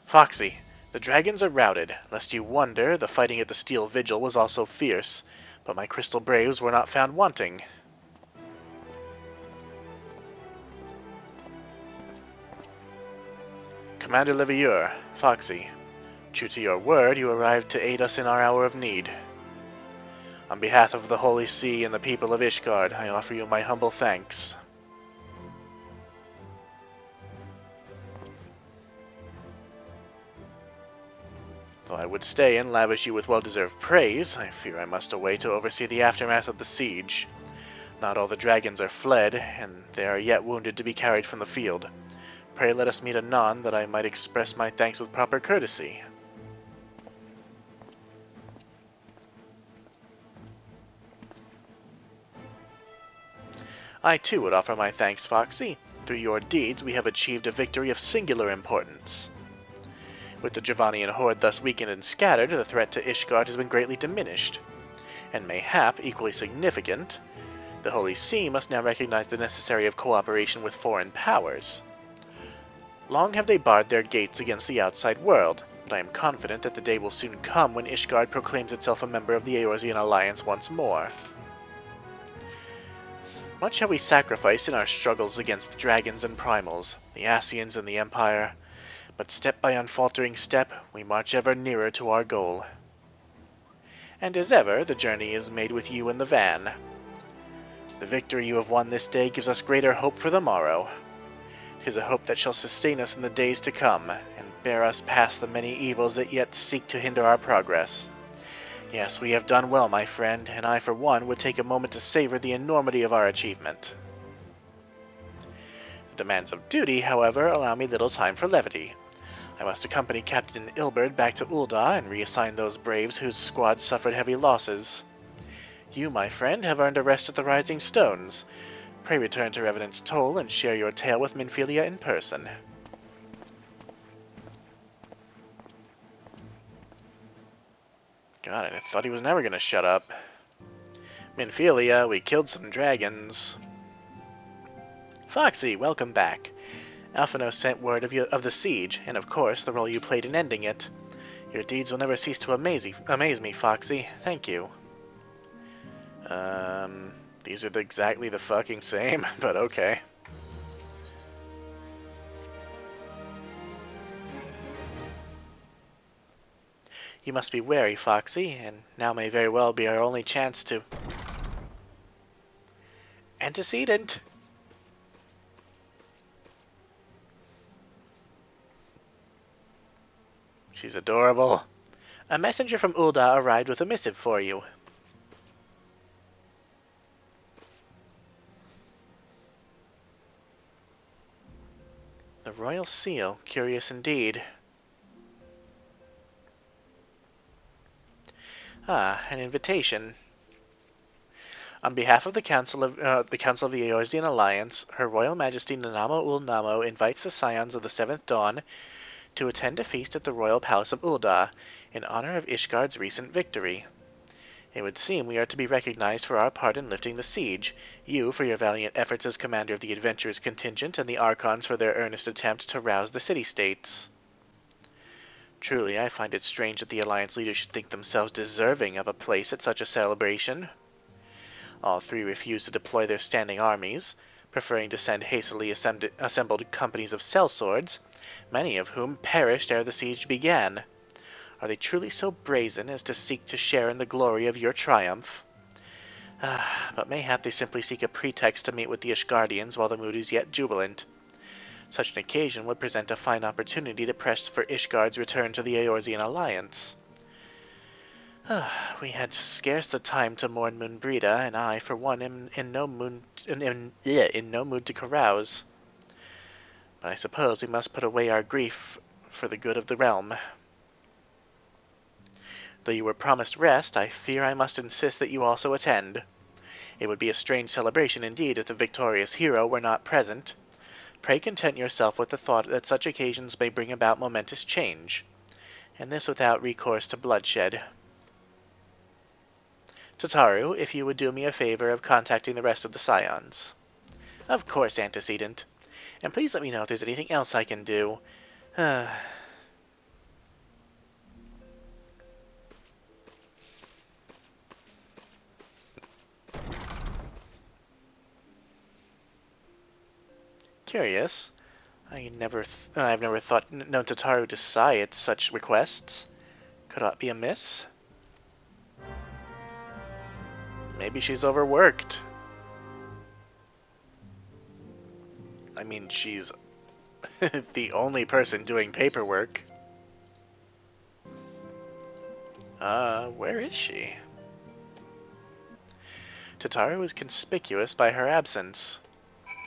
Foxy, the dragons are routed. Lest you wonder, the fighting at the Steel Vigil was also fierce, but my crystal braves were not found wanting. Commander Levieur, Foxy, true to your word, you arrived to aid us in our hour of need. On behalf of the Holy See and the people of Ishgard, I offer you my humble thanks. Though I would stay and lavish you with well-deserved praise, I fear I must away to oversee the aftermath of the siege. Not all the dragons are fled, and there are yet wounded to be carried from the field. Pray let us meet anon, that I might express my thanks with proper courtesy. I too would offer my thanks, Foxy. Through your deeds we have achieved a victory of singular importance. With the Dravanian horde thus weakened and scattered, the threat to Ishgard has been greatly diminished. And mayhap, equally significant, the Holy See must now recognize the necessity of cooperation with foreign powers. Long have they barred their gates against the outside world, but I am confident that the day will soon come when Ishgard proclaims itself a member of the Eorzean alliance once more. Much have we sacrificed in our struggles against the dragons and primals, the Ascians and the Empire, but step by unfaltering step, we march ever nearer to our goal. And as ever, the journey is made with you in the van. The victory you have won this day gives us greater hope for the morrow. 'Tis a hope that shall sustain us in the days to come, and bear us past the many evils that yet seek to hinder our progress. Yes, we have done well, my friend, and I for one would take a moment to savor the enormity of our achievement. The demands of duty, however, allow me little time for levity. I must accompany Captain Ilberd back to Ul'dah and reassign those braves whose squad suffered heavy losses. You, my friend, have earned a rest at the Rising Stones. Pray return to Revenant's Toll and share your tale with Minfilia in person. God, I thought he was never going to shut up. Minfilia, we killed some dragons. Foxy, welcome back. Alphino sent word of the siege, and of course the role you played in ending it. Your deeds will never cease to amaze me, Foxy. Thank you. These are exactly the fucking same, but okay. You must be wary, Foxy, and now may very well be our only chance to... Antecedent! She's adorable. A messenger from Ul'dah arrived with a missive for you. The Royal Seal. Curious indeed. Ah, an invitation. On behalf of the Council of the Eorzean Alliance, Her Royal Majesty Nanamo Ul Namo invites the Scions of the Seventh Dawn to attend a feast at the royal palace of Ul'dah in honor of Ishgard's recent victory. It would seem we are to be recognized for our part in lifting the siege, you for your valiant efforts as commander of the adventurers contingent, and the Archons for their earnest attempt to rouse the city-states. Truly, I find it strange that the Alliance leaders should think themselves deserving of a place at such a celebration. All three refused to deploy their standing armies, preferring to send hastily assembled companies of sellswords, many of whom perished ere the siege began. Are they truly so brazen as to seek to share in the glory of your triumph? But mayhap they simply seek a pretext to meet with the Ishgardians while the mood is yet jubilant. Such an occasion would present a fine opportunity to press for Ishgard's return to the Eorzean alliance. We had scarce the time to mourn Moenbryda, and I, for one, am in no mood to carouse. But I suppose we must put away our grief for the good of the realm. Though you were promised rest, I fear I must insist that you also attend. It would be a strange celebration indeed if the victorious hero were not present. Pray content yourself with the thought that such occasions may bring about momentous change, and this without recourse to bloodshed. Tataru, if you would do me a favor of contacting the rest of the Scions. Of course, Antecedent. And please let me know if there's anything else I can do. Curious. I've never known Tataru to sigh at such requests. Could aught be amiss? Maybe she's overworked. I mean, she's the only person doing paperwork. Where is she? Tataru is conspicuous by her absence.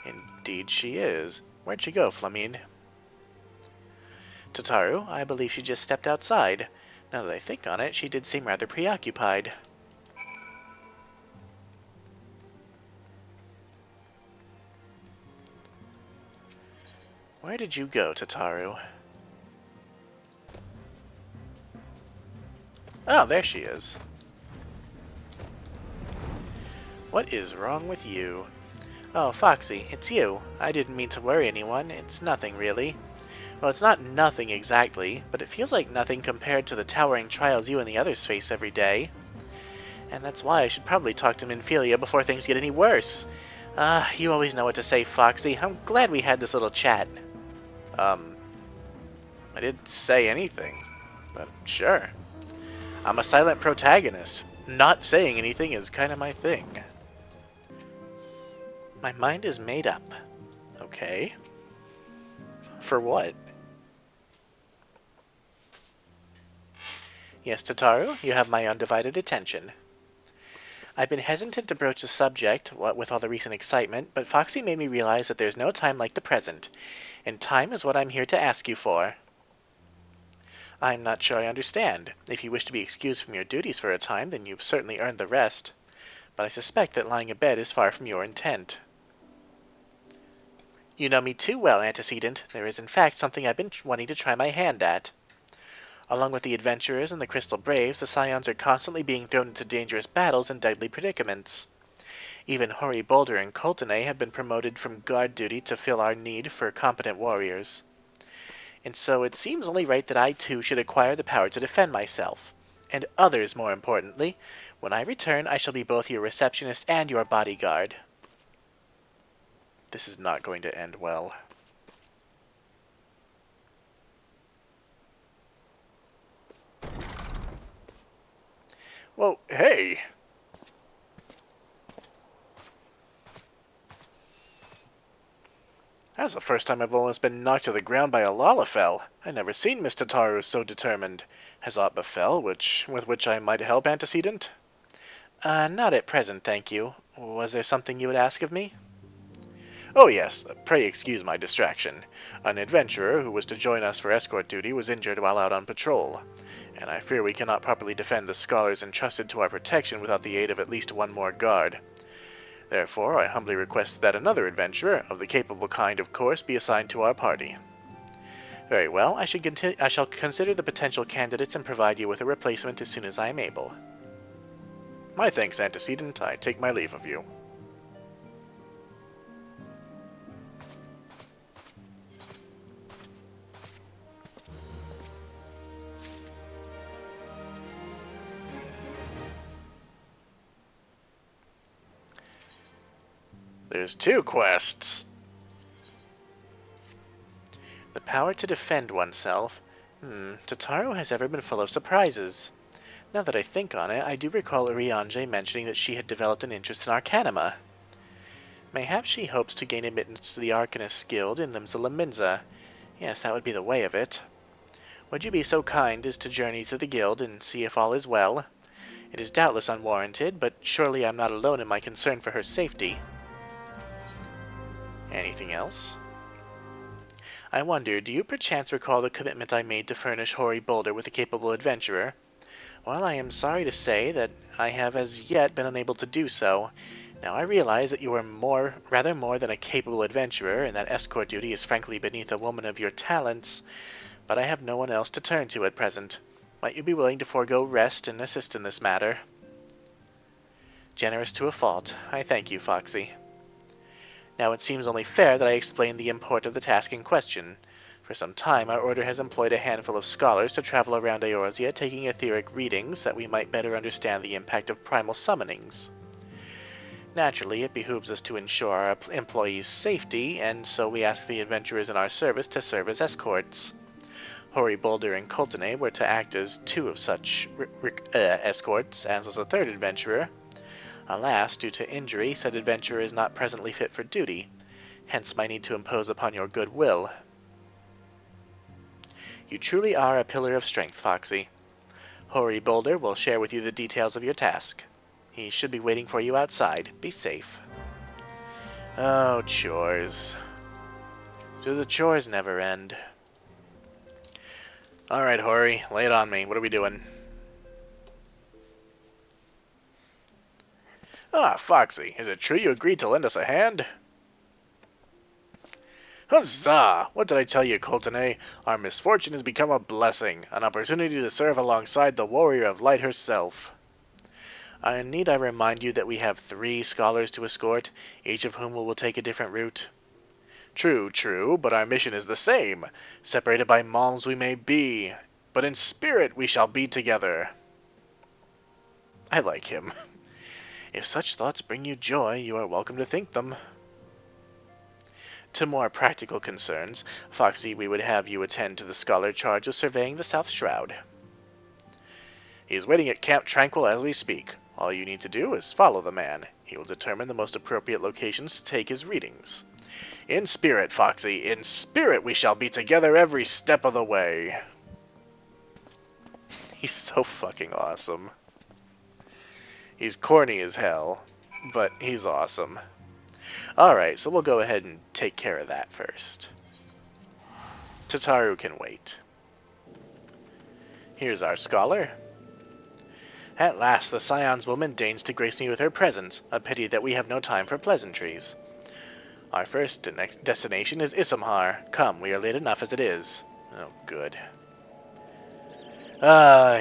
Indeed she is. Where'd she go, Flamine? Tataru, I believe she just stepped outside. Now that I think on it, she did seem rather preoccupied. Where did you go, Tataru? Oh, there she is. What is wrong with you? Oh, Foxy, it's you. I didn't mean to worry anyone. It's nothing, really. Well, it's not nothing exactly, but it feels like nothing compared to the towering trials you and the others face every day. And that's why I should probably talk to Minfilia before things get any worse. You always know what to say, Foxy. I'm glad we had this little chat. I didn't say anything, but sure. I'm a silent protagonist. Not saying anything is kind of my thing. My mind is made up. Okay. For what? Yes, Tataru, you have my undivided attention. I've been hesitant to broach the subject, what with all the recent excitement, but Foxy made me realize that there's no time like the present, and time is what I'm here to ask you for. I'm not sure I understand. If you wish to be excused from your duties for a time, then you've certainly earned the rest, but I suspect that lying abed is far from your intent. You know me too well, Antecedent. There is in fact something I've been wanting to try my hand at. Along with the adventurers and the Crystal Braves, the Scions are constantly being thrown into dangerous battles and deadly predicaments. Even Hori Boulder and Coltonay have been promoted from guard duty to fill our need for competent warriors. And so it seems only right that I too should acquire the power to defend myself. And others, more importantly. When I return, I shall be both your receptionist and your bodyguard. This is not going to end well. Well, hey! That's the first time I've almost been knocked to the ground by a Lalafell. I never seen Miss Tataru so determined. Has aught befell with which I might help, Antecedent? Not at present, thank you. Was there something you would ask of me? Oh yes, pray excuse my distraction. An adventurer who was to join us for escort duty was injured while out on patrol, and I fear we cannot properly defend the scholars entrusted to our protection without the aid of at least one more guard. Therefore, I humbly request that another adventurer, of the capable kind of course, be assigned to our party. Very well, I shall consider the potential candidates and provide you with a replacement as soon as I am able. My thanks, antecedent. I take my leave of you. There's 2 quests. The power to defend oneself. Tataru has ever been full of surprises. Now that I think on it, I do recall Urianger mentioning that she had developed an interest in Arcanima. Mayhaps she hopes to gain admittance to the Arcanist Guild in Limsa Lominsa. Yes, that would be the way of it. Would you be so kind as to journey to the guild and see if all is well? It is doubtless unwarranted, but surely I'm not alone in my concern for her safety. Anything else? I wonder, do you perchance recall the commitment I made to furnish Hoary Boulder with a capable adventurer? Well, I am sorry to say that I have as yet been unable to do so. Now I realize that you are rather more than a capable adventurer, and that escort duty is frankly beneath a woman of your talents, but I have no one else to turn to at present. Might you be willing to forego rest and assist in this matter? Generous to a fault. I thank you, Foxy. Now it seems only fair that I explain the import of the task in question. For some time, our order has employed a handful of scholars to travel around Eorzea taking etheric readings that we might better understand the impact of primal summonings. Naturally, it behooves us to ensure our employees' safety, and so we ask the adventurers in our service to serve as escorts. Hoary Boulder and Coltene were to act as 2 of such escorts, as was a 3rd adventurer. Alas, due to injury, said adventurer is not presently fit for duty, hence my need to impose upon your goodwill. You truly are a pillar of strength, Foxy. Hoary Boulder will share with you the details of your task. He should be waiting for you outside. Be safe. Oh, chores. Do the chores never end? Alright, Hoary, lay it on me. What are we doing? Ah, Foxy, is it true you agreed to lend us a hand? Huzzah! What did I tell you, Coltene? Our misfortune has become a blessing, an opportunity to serve alongside the Warrior of Light herself. Need I remind you that we have 3 scholars to escort, each of whom will take a different route? True, but our mission is the same. Separated by malms we may be, but in spirit we shall be together. I like him. If such thoughts bring you joy, you are welcome to think them. To more practical concerns, Foxy, we would have you attend to the scholar charged with surveying the South Shroud. He is waiting at Camp Tranquil as we speak. All you need to do is follow the man. He will determine the most appropriate locations to take his readings. In spirit, Foxy, in spirit we shall be together every step of the way. He's so fucking awesome. He's corny as hell, but he's awesome. Alright, so we'll go ahead and take care of that first. Tataru can wait. Here's our scholar. At last the Scions woman deigns to grace me with her presence. A pity that we have no time for pleasantries. Our first destination is Issamhar. Come, we are late enough as it is. Oh, good.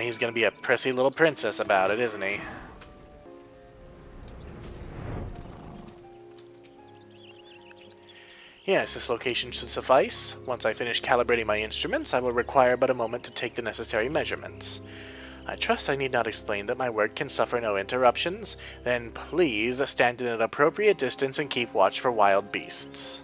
He's gonna be a prissy little princess about it, isn't he? Yes, this location should suffice. Once I finish calibrating my instruments, I will require but a moment to take the necessary measurements. I trust I need not explain that my work can suffer no interruptions. Then please stand in an appropriate distance and keep watch for wild beasts.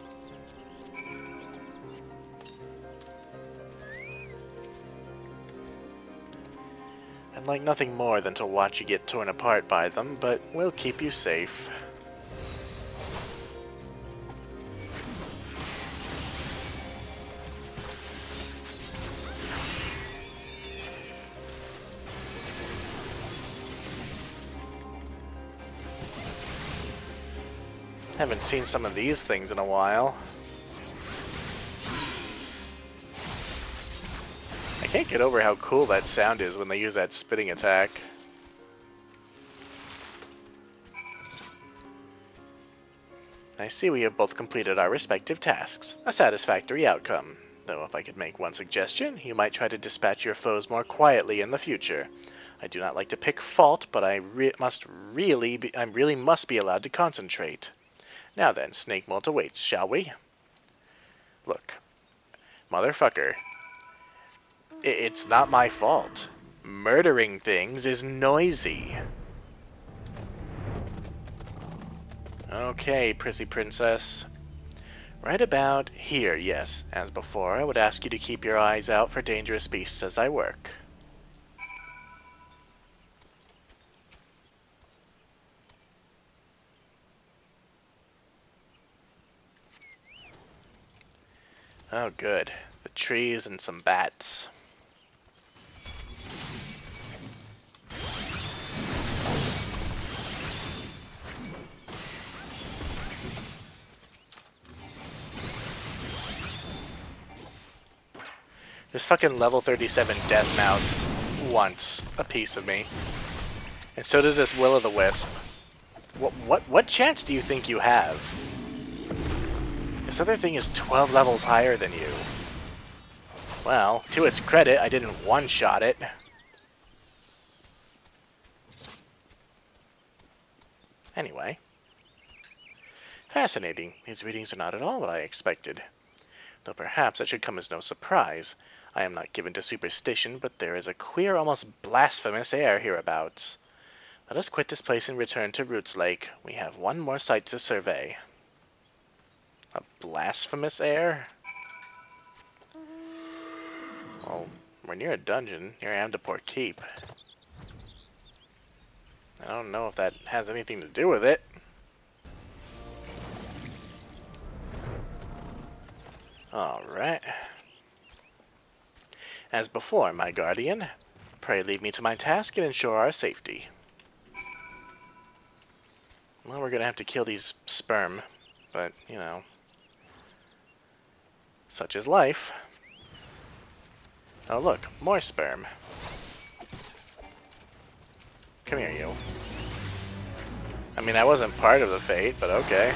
I'd like nothing more than to watch you get torn apart by them, but we'll keep you safe. Haven't seen some of these things in a while. I can't get over how cool that sound is when they use that spitting attack. I see we have both completed our respective tasks. A satisfactory outcome. Though if I could make one suggestion, you might try to dispatch your foes more quietly in the future. I do not like to pick fault, but I really must be allowed to concentrate. Now then, Snake Molt awaits, shall we? Look, motherfucker, it's not my fault. Murdering things is noisy. Okay, prissy princess. Right about here, yes. As before, I would ask you to keep your eyes out for dangerous beasts as I work. Oh, good. The trees and some bats. This fucking level 37 Death Mouse wants a piece of me. And so does this Will-o'-the-Wisp. What chance do you think you have? This other thing is 12 levels higher than you. Well, to its credit, I didn't one-shot it. Anyway. Fascinating. These readings are not at all what I expected. Though perhaps that should come as no surprise. I am not given to superstition, but there is a queer, almost blasphemous air hereabouts. Let us quit this place and return to Roots Lake. We have one more site to survey. A blasphemous air? Well, we're near a dungeon, near Amdapor Keep. I don't know if that has anything to do with it. Alright. As before, my guardian, pray lead me to my task and ensure our safety. Well, we're gonna have to kill these sperm, but, you know, such is life. Oh look, more sperm. Come here, you. I mean, I wasn't part of the fate, but okay.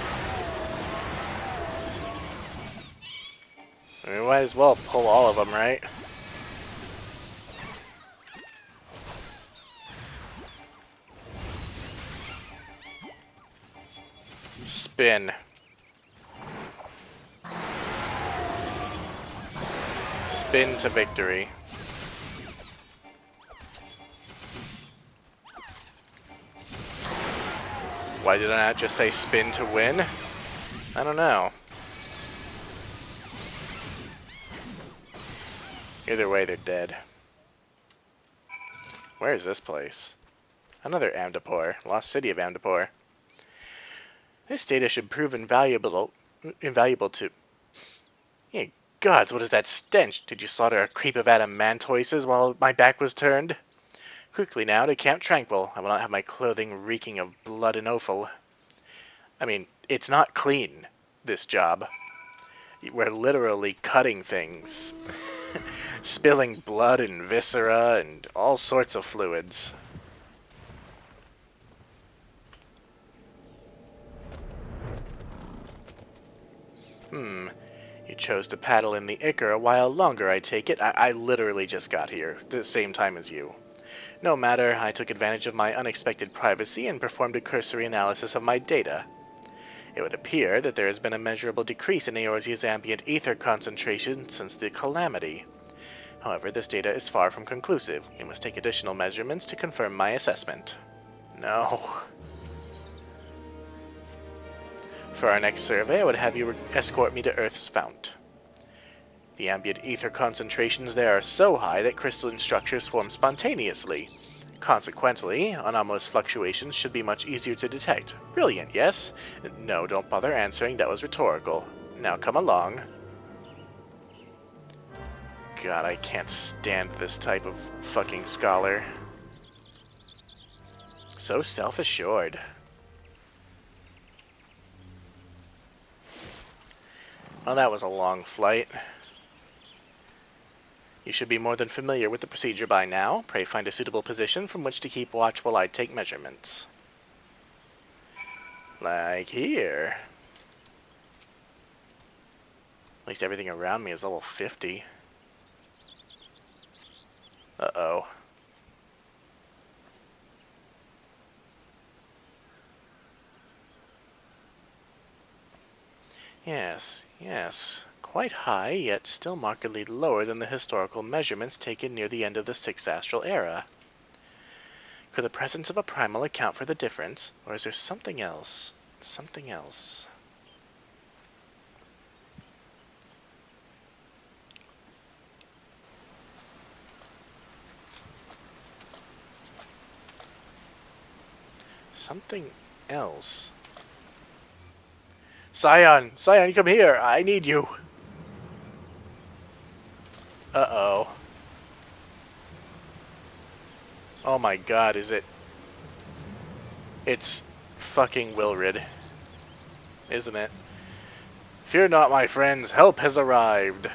We might as well pull all of them, right? Spin. Spin to victory. Why did I not just say spin to win? I don't know. Either way, they're dead. Where is this place? Another Amdapor. Lost city of Amdapor. This data should prove invaluable to... Hey, gods, what is that stench? Did you slaughter a creep of adamantoises while my back was turned? Quickly now to Camp Tranquil. I will not have my clothing reeking of blood and offal. I mean, it's not clean, this job. We're literally cutting things. Spilling blood and viscera and all sorts of fluids. You chose to paddle in the Ichor a while longer, I take it. I literally just got here, the same time as you. No matter, I took advantage of my unexpected privacy and performed a cursory analysis of my data. It would appear that there has been a measurable decrease in Eorzea's ambient ether concentration since the calamity. However, this data is far from conclusive. We must take additional measurements to confirm my assessment. No. For our next survey, I would have you escort me to Earth's fount. The ambient ether concentrations there are so high that crystalline structures form spontaneously. Consequently, anomalous fluctuations should be much easier to detect. Brilliant, yes? No, don't bother answering, that was rhetorical. Now come along. God, I can't stand this type of fucking scholar. So self-assured. Well, that was a long flight. You should be more than familiar with the procedure by now. Pray find a suitable position from which to keep watch while I take measurements. Like here. At least everything around me is level 50. Uh-oh. Yes, yes. Quite high, yet still markedly lower than the historical measurements taken near the end of the 6th Astral Era. Could the presence of a primal account for the difference, or is there something else? Something else. Something else. Scion! Scion, come here! I need you! Uh-oh. Oh my god, is it... It's fucking Wilrid. Isn't it? Fear not, my friends, help has arrived!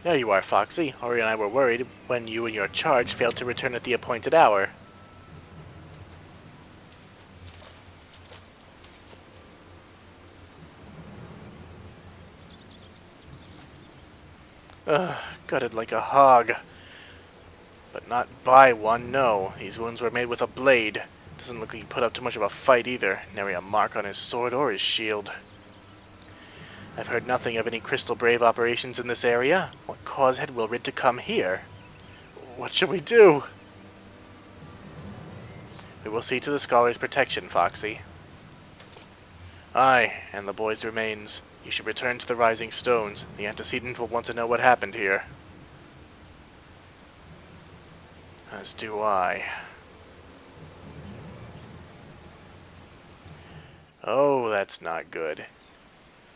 There you are, Foxy. Ori and I were worried when you and your charge failed to return at the appointed hour. Ugh, gutted like a hog. But not by one, no. These wounds were made with a blade. Doesn't look like he put up too much of a fight either. Nary a mark on his sword or his shield. I've heard nothing of any Crystal Brave operations in this area. What cause had Wilrid to come here? What should we do? We will see to the scholar's protection, Foxy. Aye, and the boy's remains. You should return to the Rising Stones. The antecedent will want to know what happened here. As do I. Oh, that's not good.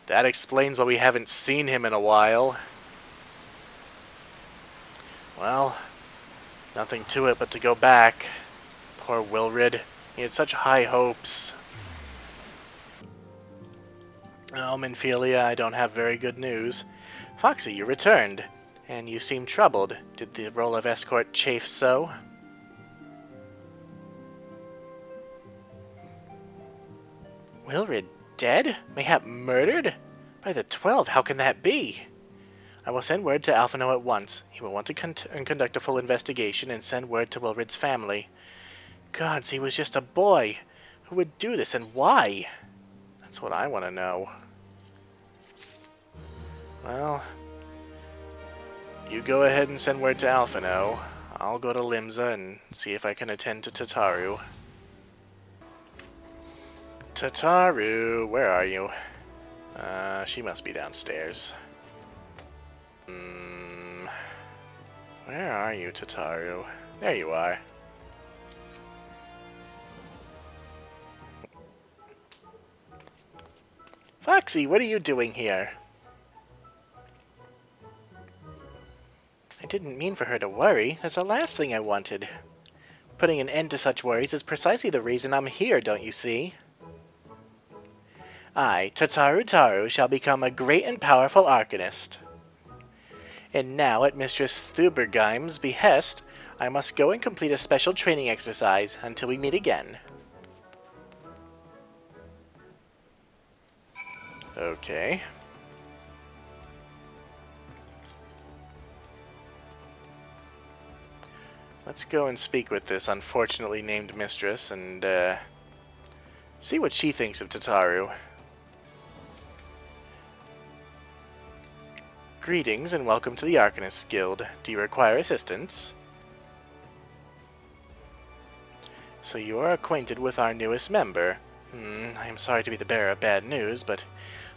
That explains why we haven't seen him in a while. Well, nothing to it but to go back. Poor Wilrid. He had such high hopes. Oh, Minfilia, I don't have very good news. Foxy, you returned, and you seem troubled. Did the role of escort chafe so? Wilrid dead? Mayhap murdered? By the 12, how can that be? I will send word to Alphino at once. He will want to conduct a full investigation and send word to Wilrid's family. Gods, he was just a boy. Who would do this, and why? That's what I want to know. Well, you go ahead and send word to Alphino. I'll go to Limsa and see if I can attend to Tataru. Tataru, where are you? She must be downstairs. Where are you, Tataru? There you are. Foxy, what are you doing here? I didn't mean for her to worry. That's the last thing I wanted. Putting an end to such worries is precisely the reason I'm here, don't you see? I, Tataru Taru, shall become a great and powerful arcanist. And now, at Mistress Thubergeim's behest, I must go and complete a special training exercise until we meet again. Okay. Let's go and speak with this unfortunately named mistress and see what she thinks of Tataru. Greetings and welcome to the Arcanists Guild. Do you require assistance? So you are acquainted with our newest member. I am sorry to be the bearer of bad news, but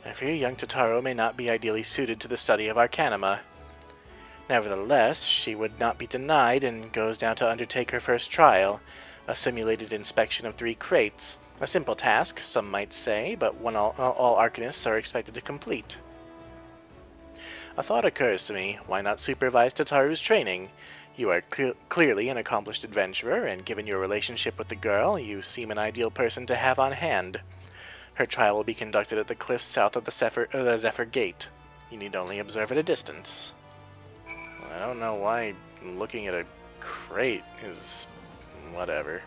I fear young Tataru may not be ideally suited to the study of Arcanima. Nevertheless, she would not be denied and goes down to undertake her first trial, a simulated inspection of 3 crates. A simple task, some might say, but one all Arcanists are expected to complete. A thought occurs to me, why not supervise Tataru's training? You are clearly an accomplished adventurer, and given your relationship with the girl, you seem an ideal person to have on hand. Her trial will be conducted at the cliffs south of the Zephyr Gate. You need only observe at a distance. I don't know why looking at a crate is whatever.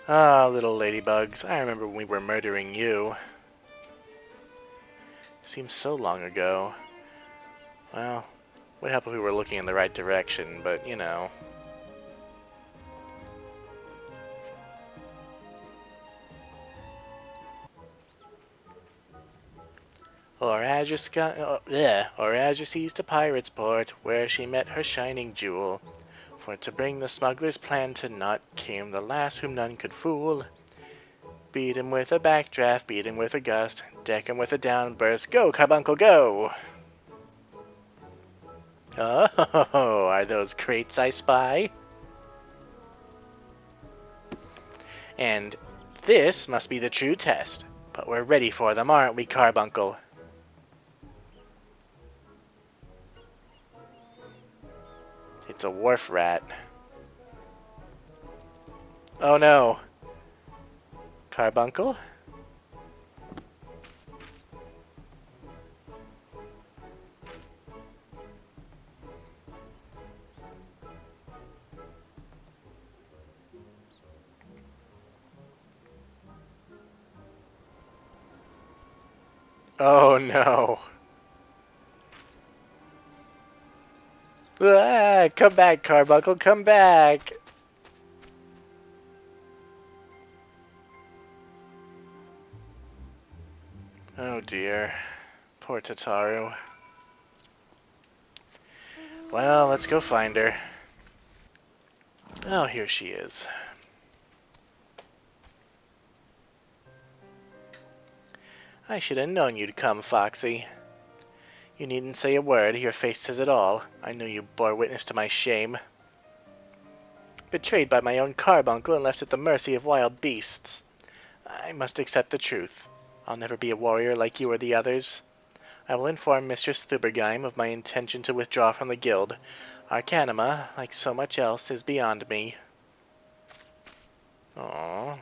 Ah, little ladybugs. I remember when we were murdering you. Seems so long ago. Well, would help if we were looking in the right direction, but you know. Or as you sees to Pirate's Port, where she met her shining jewel. For to bring the smuggler's plan to naught came the lass whom none could fool. Beat him with a backdraft, beat him with a gust, deck him with a downburst. Go, Carbuncle, go! Oh, are those crates I spy? And this must be the true test. But we're ready for them, aren't we, Carbuncle? It's a wharf rat. Oh no. Carbuncle? Oh no. Ah, come back, Carbuncle, come back! Oh dear. Poor Tataru. Well, let's go find her. Oh, here she is. I should have known you'd come, Foxy. You needn't say a word, your face says it all. I knew you bore witness to my shame. Betrayed by my own Carbuncle and left at the mercy of wild beasts. I must accept the truth. I'll never be a warrior like you or the others. I will inform Mistress Thubergeim of my intention to withdraw from the guild. Arcanima, like so much else, is beyond me. Aww.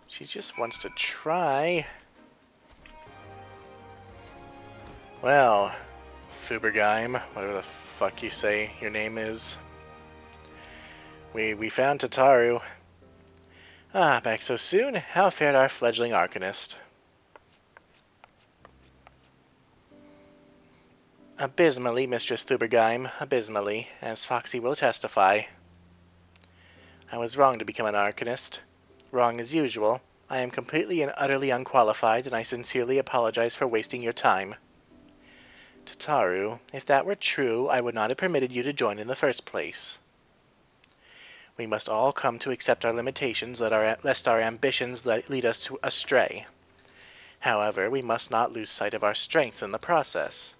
She just wants to try. Well, Thubergeim, whatever the fuck you say your name is. We found Tataru. Ah, back so soon? How fared our fledgling arcanist? Abysmally, Mistress Thubergeim, abysmally, as Foxy will testify. I was wrong to become an arcanist. Wrong as usual. I am completely and utterly unqualified, and I sincerely apologize for wasting your time. Tataru, if that were true, I would not have permitted you to join in the first place. We must all come to accept our limitations, lest our ambitions lead us astray. However, we must not lose sight of our strengths in the process.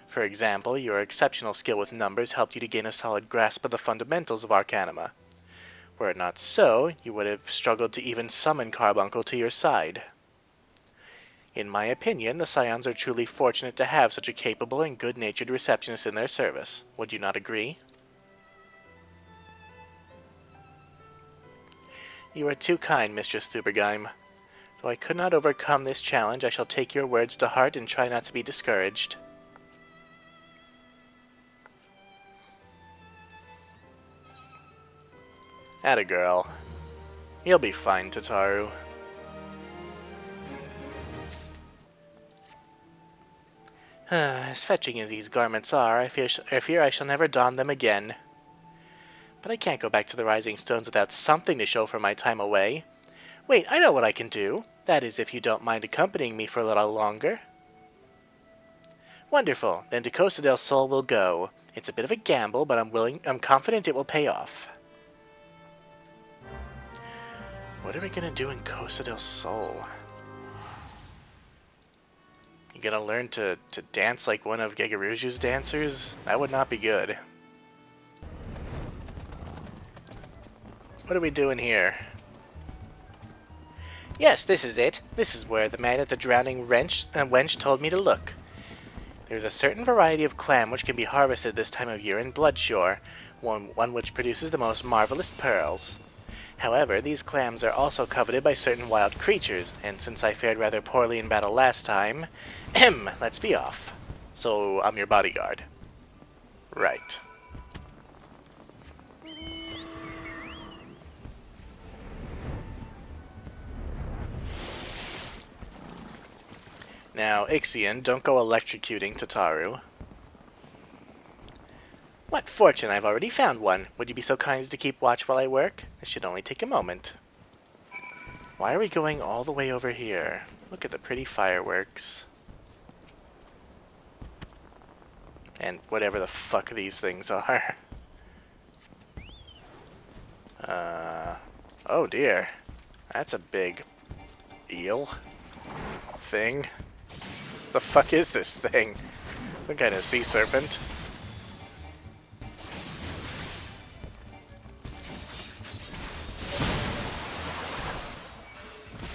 For example, your exceptional skill with numbers helped you to gain a solid grasp of the fundamentals of Arcanima. Were it not so, you would have struggled to even summon Carbuncle to your side. In my opinion, the Scions are truly fortunate to have such a capable and good-natured receptionist in their service. Would you not agree? You are too kind, Mistress Thubergeim. Though I could not overcome this challenge, I shall take your words to heart and try not to be discouraged. Atta girl. You'll be fine, Tataru. As fetching as these garments are, I fear I shall never don them again. But I can't go back to the Rising Stones without something to show for my time away. Wait, I know what I can do. That is, if you don't mind accompanying me for a little longer. Wonderful. Then to Costa del Sol we'll go. It's a bit of a gamble, but I'm confident it will pay off. What are we gonna do in Costa del Sol? You gonna learn to dance like one of Gegaruju's dancers? That would not be good. What are we doing here? Yes, this is it. This is where the man at the drowning wench told me to look. There's a certain variety of clam which can be harvested this time of year in Bloodshore, one which produces the most marvelous pearls. However, these clams are also coveted by certain wild creatures, and since I fared rather poorly in battle last time, let's be off. So I'm your bodyguard. Right. Now, Ixion, don't go electrocuting Tataru. What fortune, I've already found one. Would you be so kind as to keep watch while I work? This should only take a moment. Why are we going all the way over here? Look at the pretty fireworks. And whatever the fuck these things are. Oh dear. That's a big eel thing. The fuck is this thing? Some kind of sea serpent.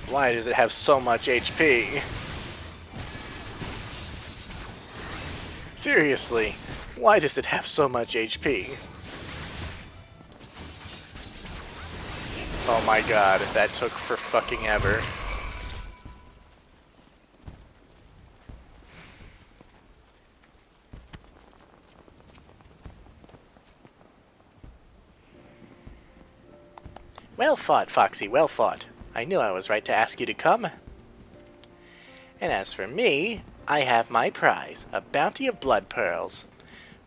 Why does it have so much HP? Seriously, why does it have so much HP? Oh my god, that took for fucking ever. Well fought, Foxy, well fought. I knew I was right to ask you to come. And as for me, I have my prize, a bounty of blood pearls.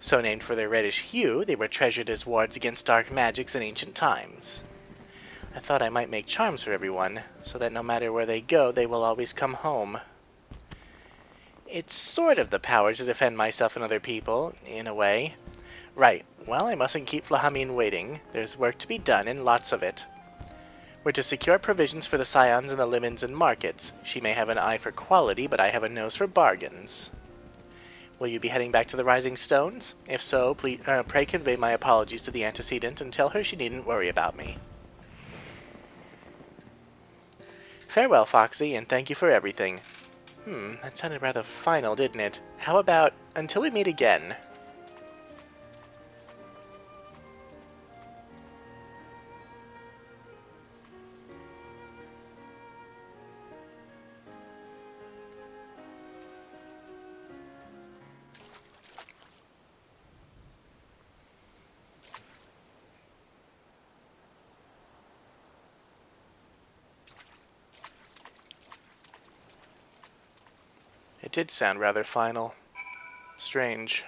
So named for their reddish hue, they were treasured as wards against dark magics in ancient times. I thought I might make charms for everyone, so that no matter where they go, they will always come home. It's sort of the power to defend myself and other people, in a way. Right, well, I mustn't keep Flahamine waiting. There's work to be done, and lots of it. We're to secure provisions for the Scions and the Limons and markets. She may have an eye for quality, but I have a nose for bargains. Will you be heading back to the Rising Stones? If so, please, pray convey my apologies to the antecedent and tell her she needn't worry about me. Farewell, Foxy, and thank you for everything. That sounded rather final, didn't it? How about, until we meet again? It did sound rather final. Strange.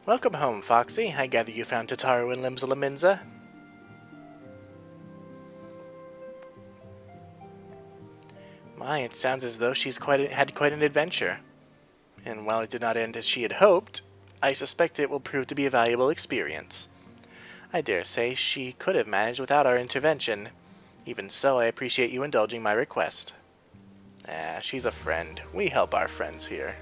Welcome home, Foxy. I gather you found Tataru and Limsa Laminza. My, it sounds as though she's had quite an adventure. And while it did not end as she had hoped, I suspect it will prove to be a valuable experience. I dare say she could have managed without our intervention. Even so, I appreciate you indulging my request. She's a friend. We help our friends here.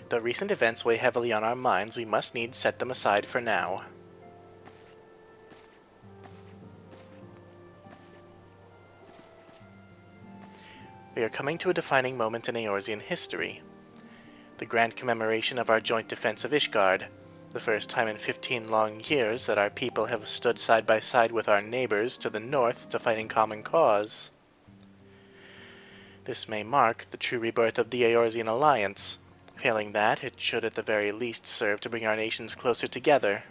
Though recent events weigh heavily on our minds, we must needs set them aside for now. We are coming to a defining moment in Eorzean history. The grand commemoration of our joint defense of Ishgard, the first time in 15 long years that our people have stood side by side with our neighbors to the north to fight in common cause. This may mark the true rebirth of the Eorzean alliance. Failing that, it should at the very least serve to bring our nations closer together.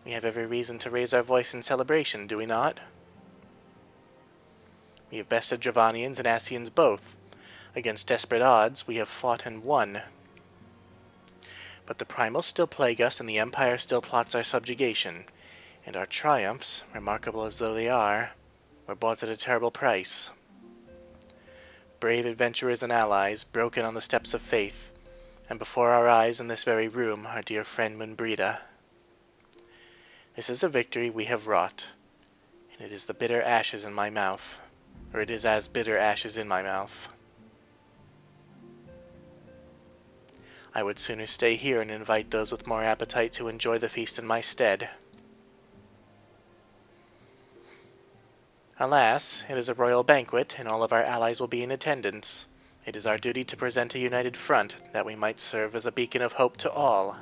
We have every reason to raise our voice in celebration, do we not? We have bested Dravanians and Ascians both. Against desperate odds, we have fought and won. But the primals still plague us, and the Empire still plots our subjugation. And our triumphs, remarkable as though they are, were bought at a terrible price. Brave adventurers and allies, broken on the steps of faith, and before our eyes in this very room, our dear friend Moenbryda. This is a victory we have wrought, and it is the bitter ashes in my mouth, or it is as bitter ashes in my mouth. I would sooner stay here and invite those with more appetite to enjoy the feast in my stead. Alas, it is a royal banquet, and all of our allies will be in attendance. It is our duty to present a united front, that we might serve as a beacon of hope to all.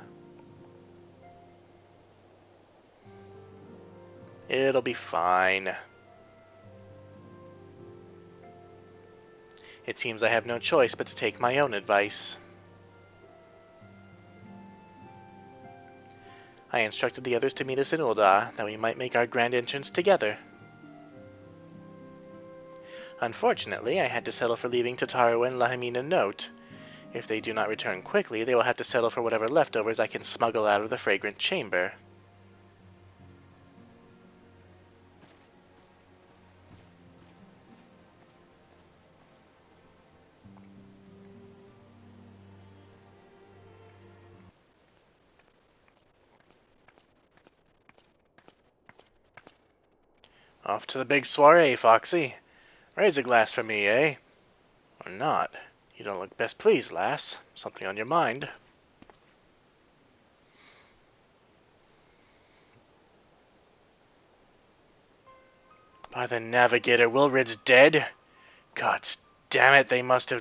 It'll be fine. It seems I have no choice but to take my own advice. I instructed the others to meet us in Ul'dah, that we might make our grand entrance together. Unfortunately, I had to settle for leaving Tataru and Lahamina a note. If they do not return quickly, they will have to settle for whatever leftovers I can smuggle out of the fragrant chamber. Off to the big soiree, Foxy. Raise a glass for me, eh? Or not. You don't look best pleased, lass. Something on your mind. By the Navigator, Wilrid's dead? Gods damn it, they must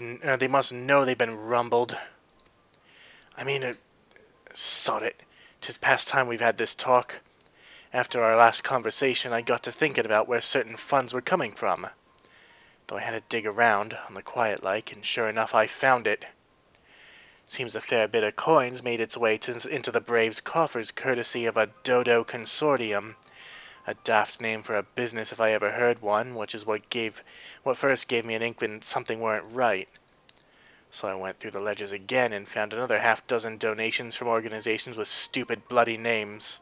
know they've been rumbled. I mean, sod it. 'Tis past time we've had this talk. After our last conversation, I got to thinking about where certain funds were coming from. Though I had to dig around, on the quiet like, and sure enough I found it. Seems a fair bit of coins made its way into the Braves' coffers courtesy of a Dodo Consortium. A daft name for a business if I ever heard one, which is what first gave me an inkling something weren't right. So I went through the ledgers again and found another half-dozen donations from organizations with stupid bloody names.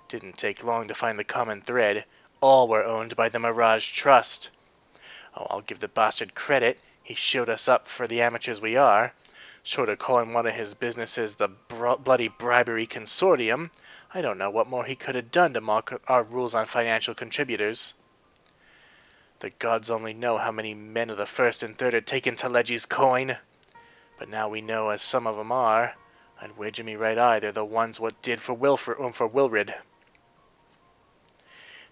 Didn't take long to find the common thread. All were owned by the Mirage Trust. Oh, I'll give the bastard credit. He showed us up for the amateurs we are. Short of calling one of his businesses the Bloody Bribery Consortium, I don't know what more he could have done to mock our rules on financial contributors. The gods only know how many men of the first and third are taken Telegi's coin. But now we know as some of 'em are. I'd wager me right eye they're the ones what did for Wilrid.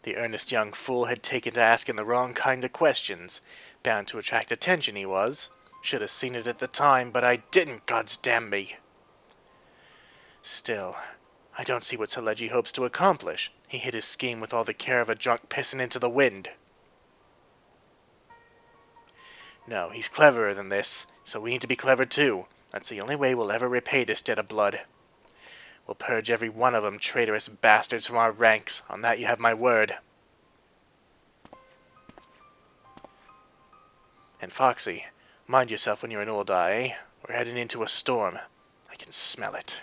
The earnest young fool had taken to asking the wrong kind of questions. Bound to attract attention he was. Should have seen it at the time, but I didn't, gods damn me. Still, I don't see what Telegi hopes to accomplish. He hid his scheme with all the care of a drunk pissing into the wind. No, he's cleverer than this, so we need to be clever too. That's the only way we'll ever repay this debt of blood. We'll purge every one of them traitorous bastards from our ranks. On that you have my word. And Foxy, mind yourself when you're in Ul'dah, eh? We're heading into a storm. I can smell it.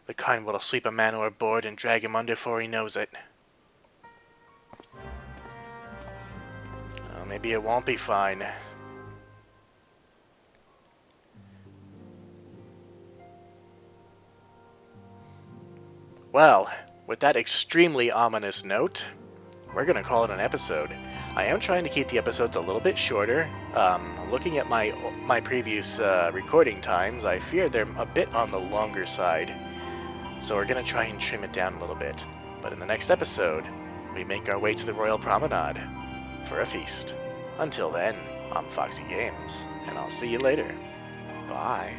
The kind what'll sweep a man overboard and drag him under before he knows it. Well, maybe it won't be fine. Well, with that extremely ominous note, we're going to call it an episode. I am trying to keep the episodes a little bit shorter. Looking at my previous recording times, I fear they're a bit on the longer side. So we're going to try and trim it down a little bit. But in the next episode, we make our way to the Royal Promenade for a feast. Until then, I'm Foxy Games, and I'll see you later. Bye.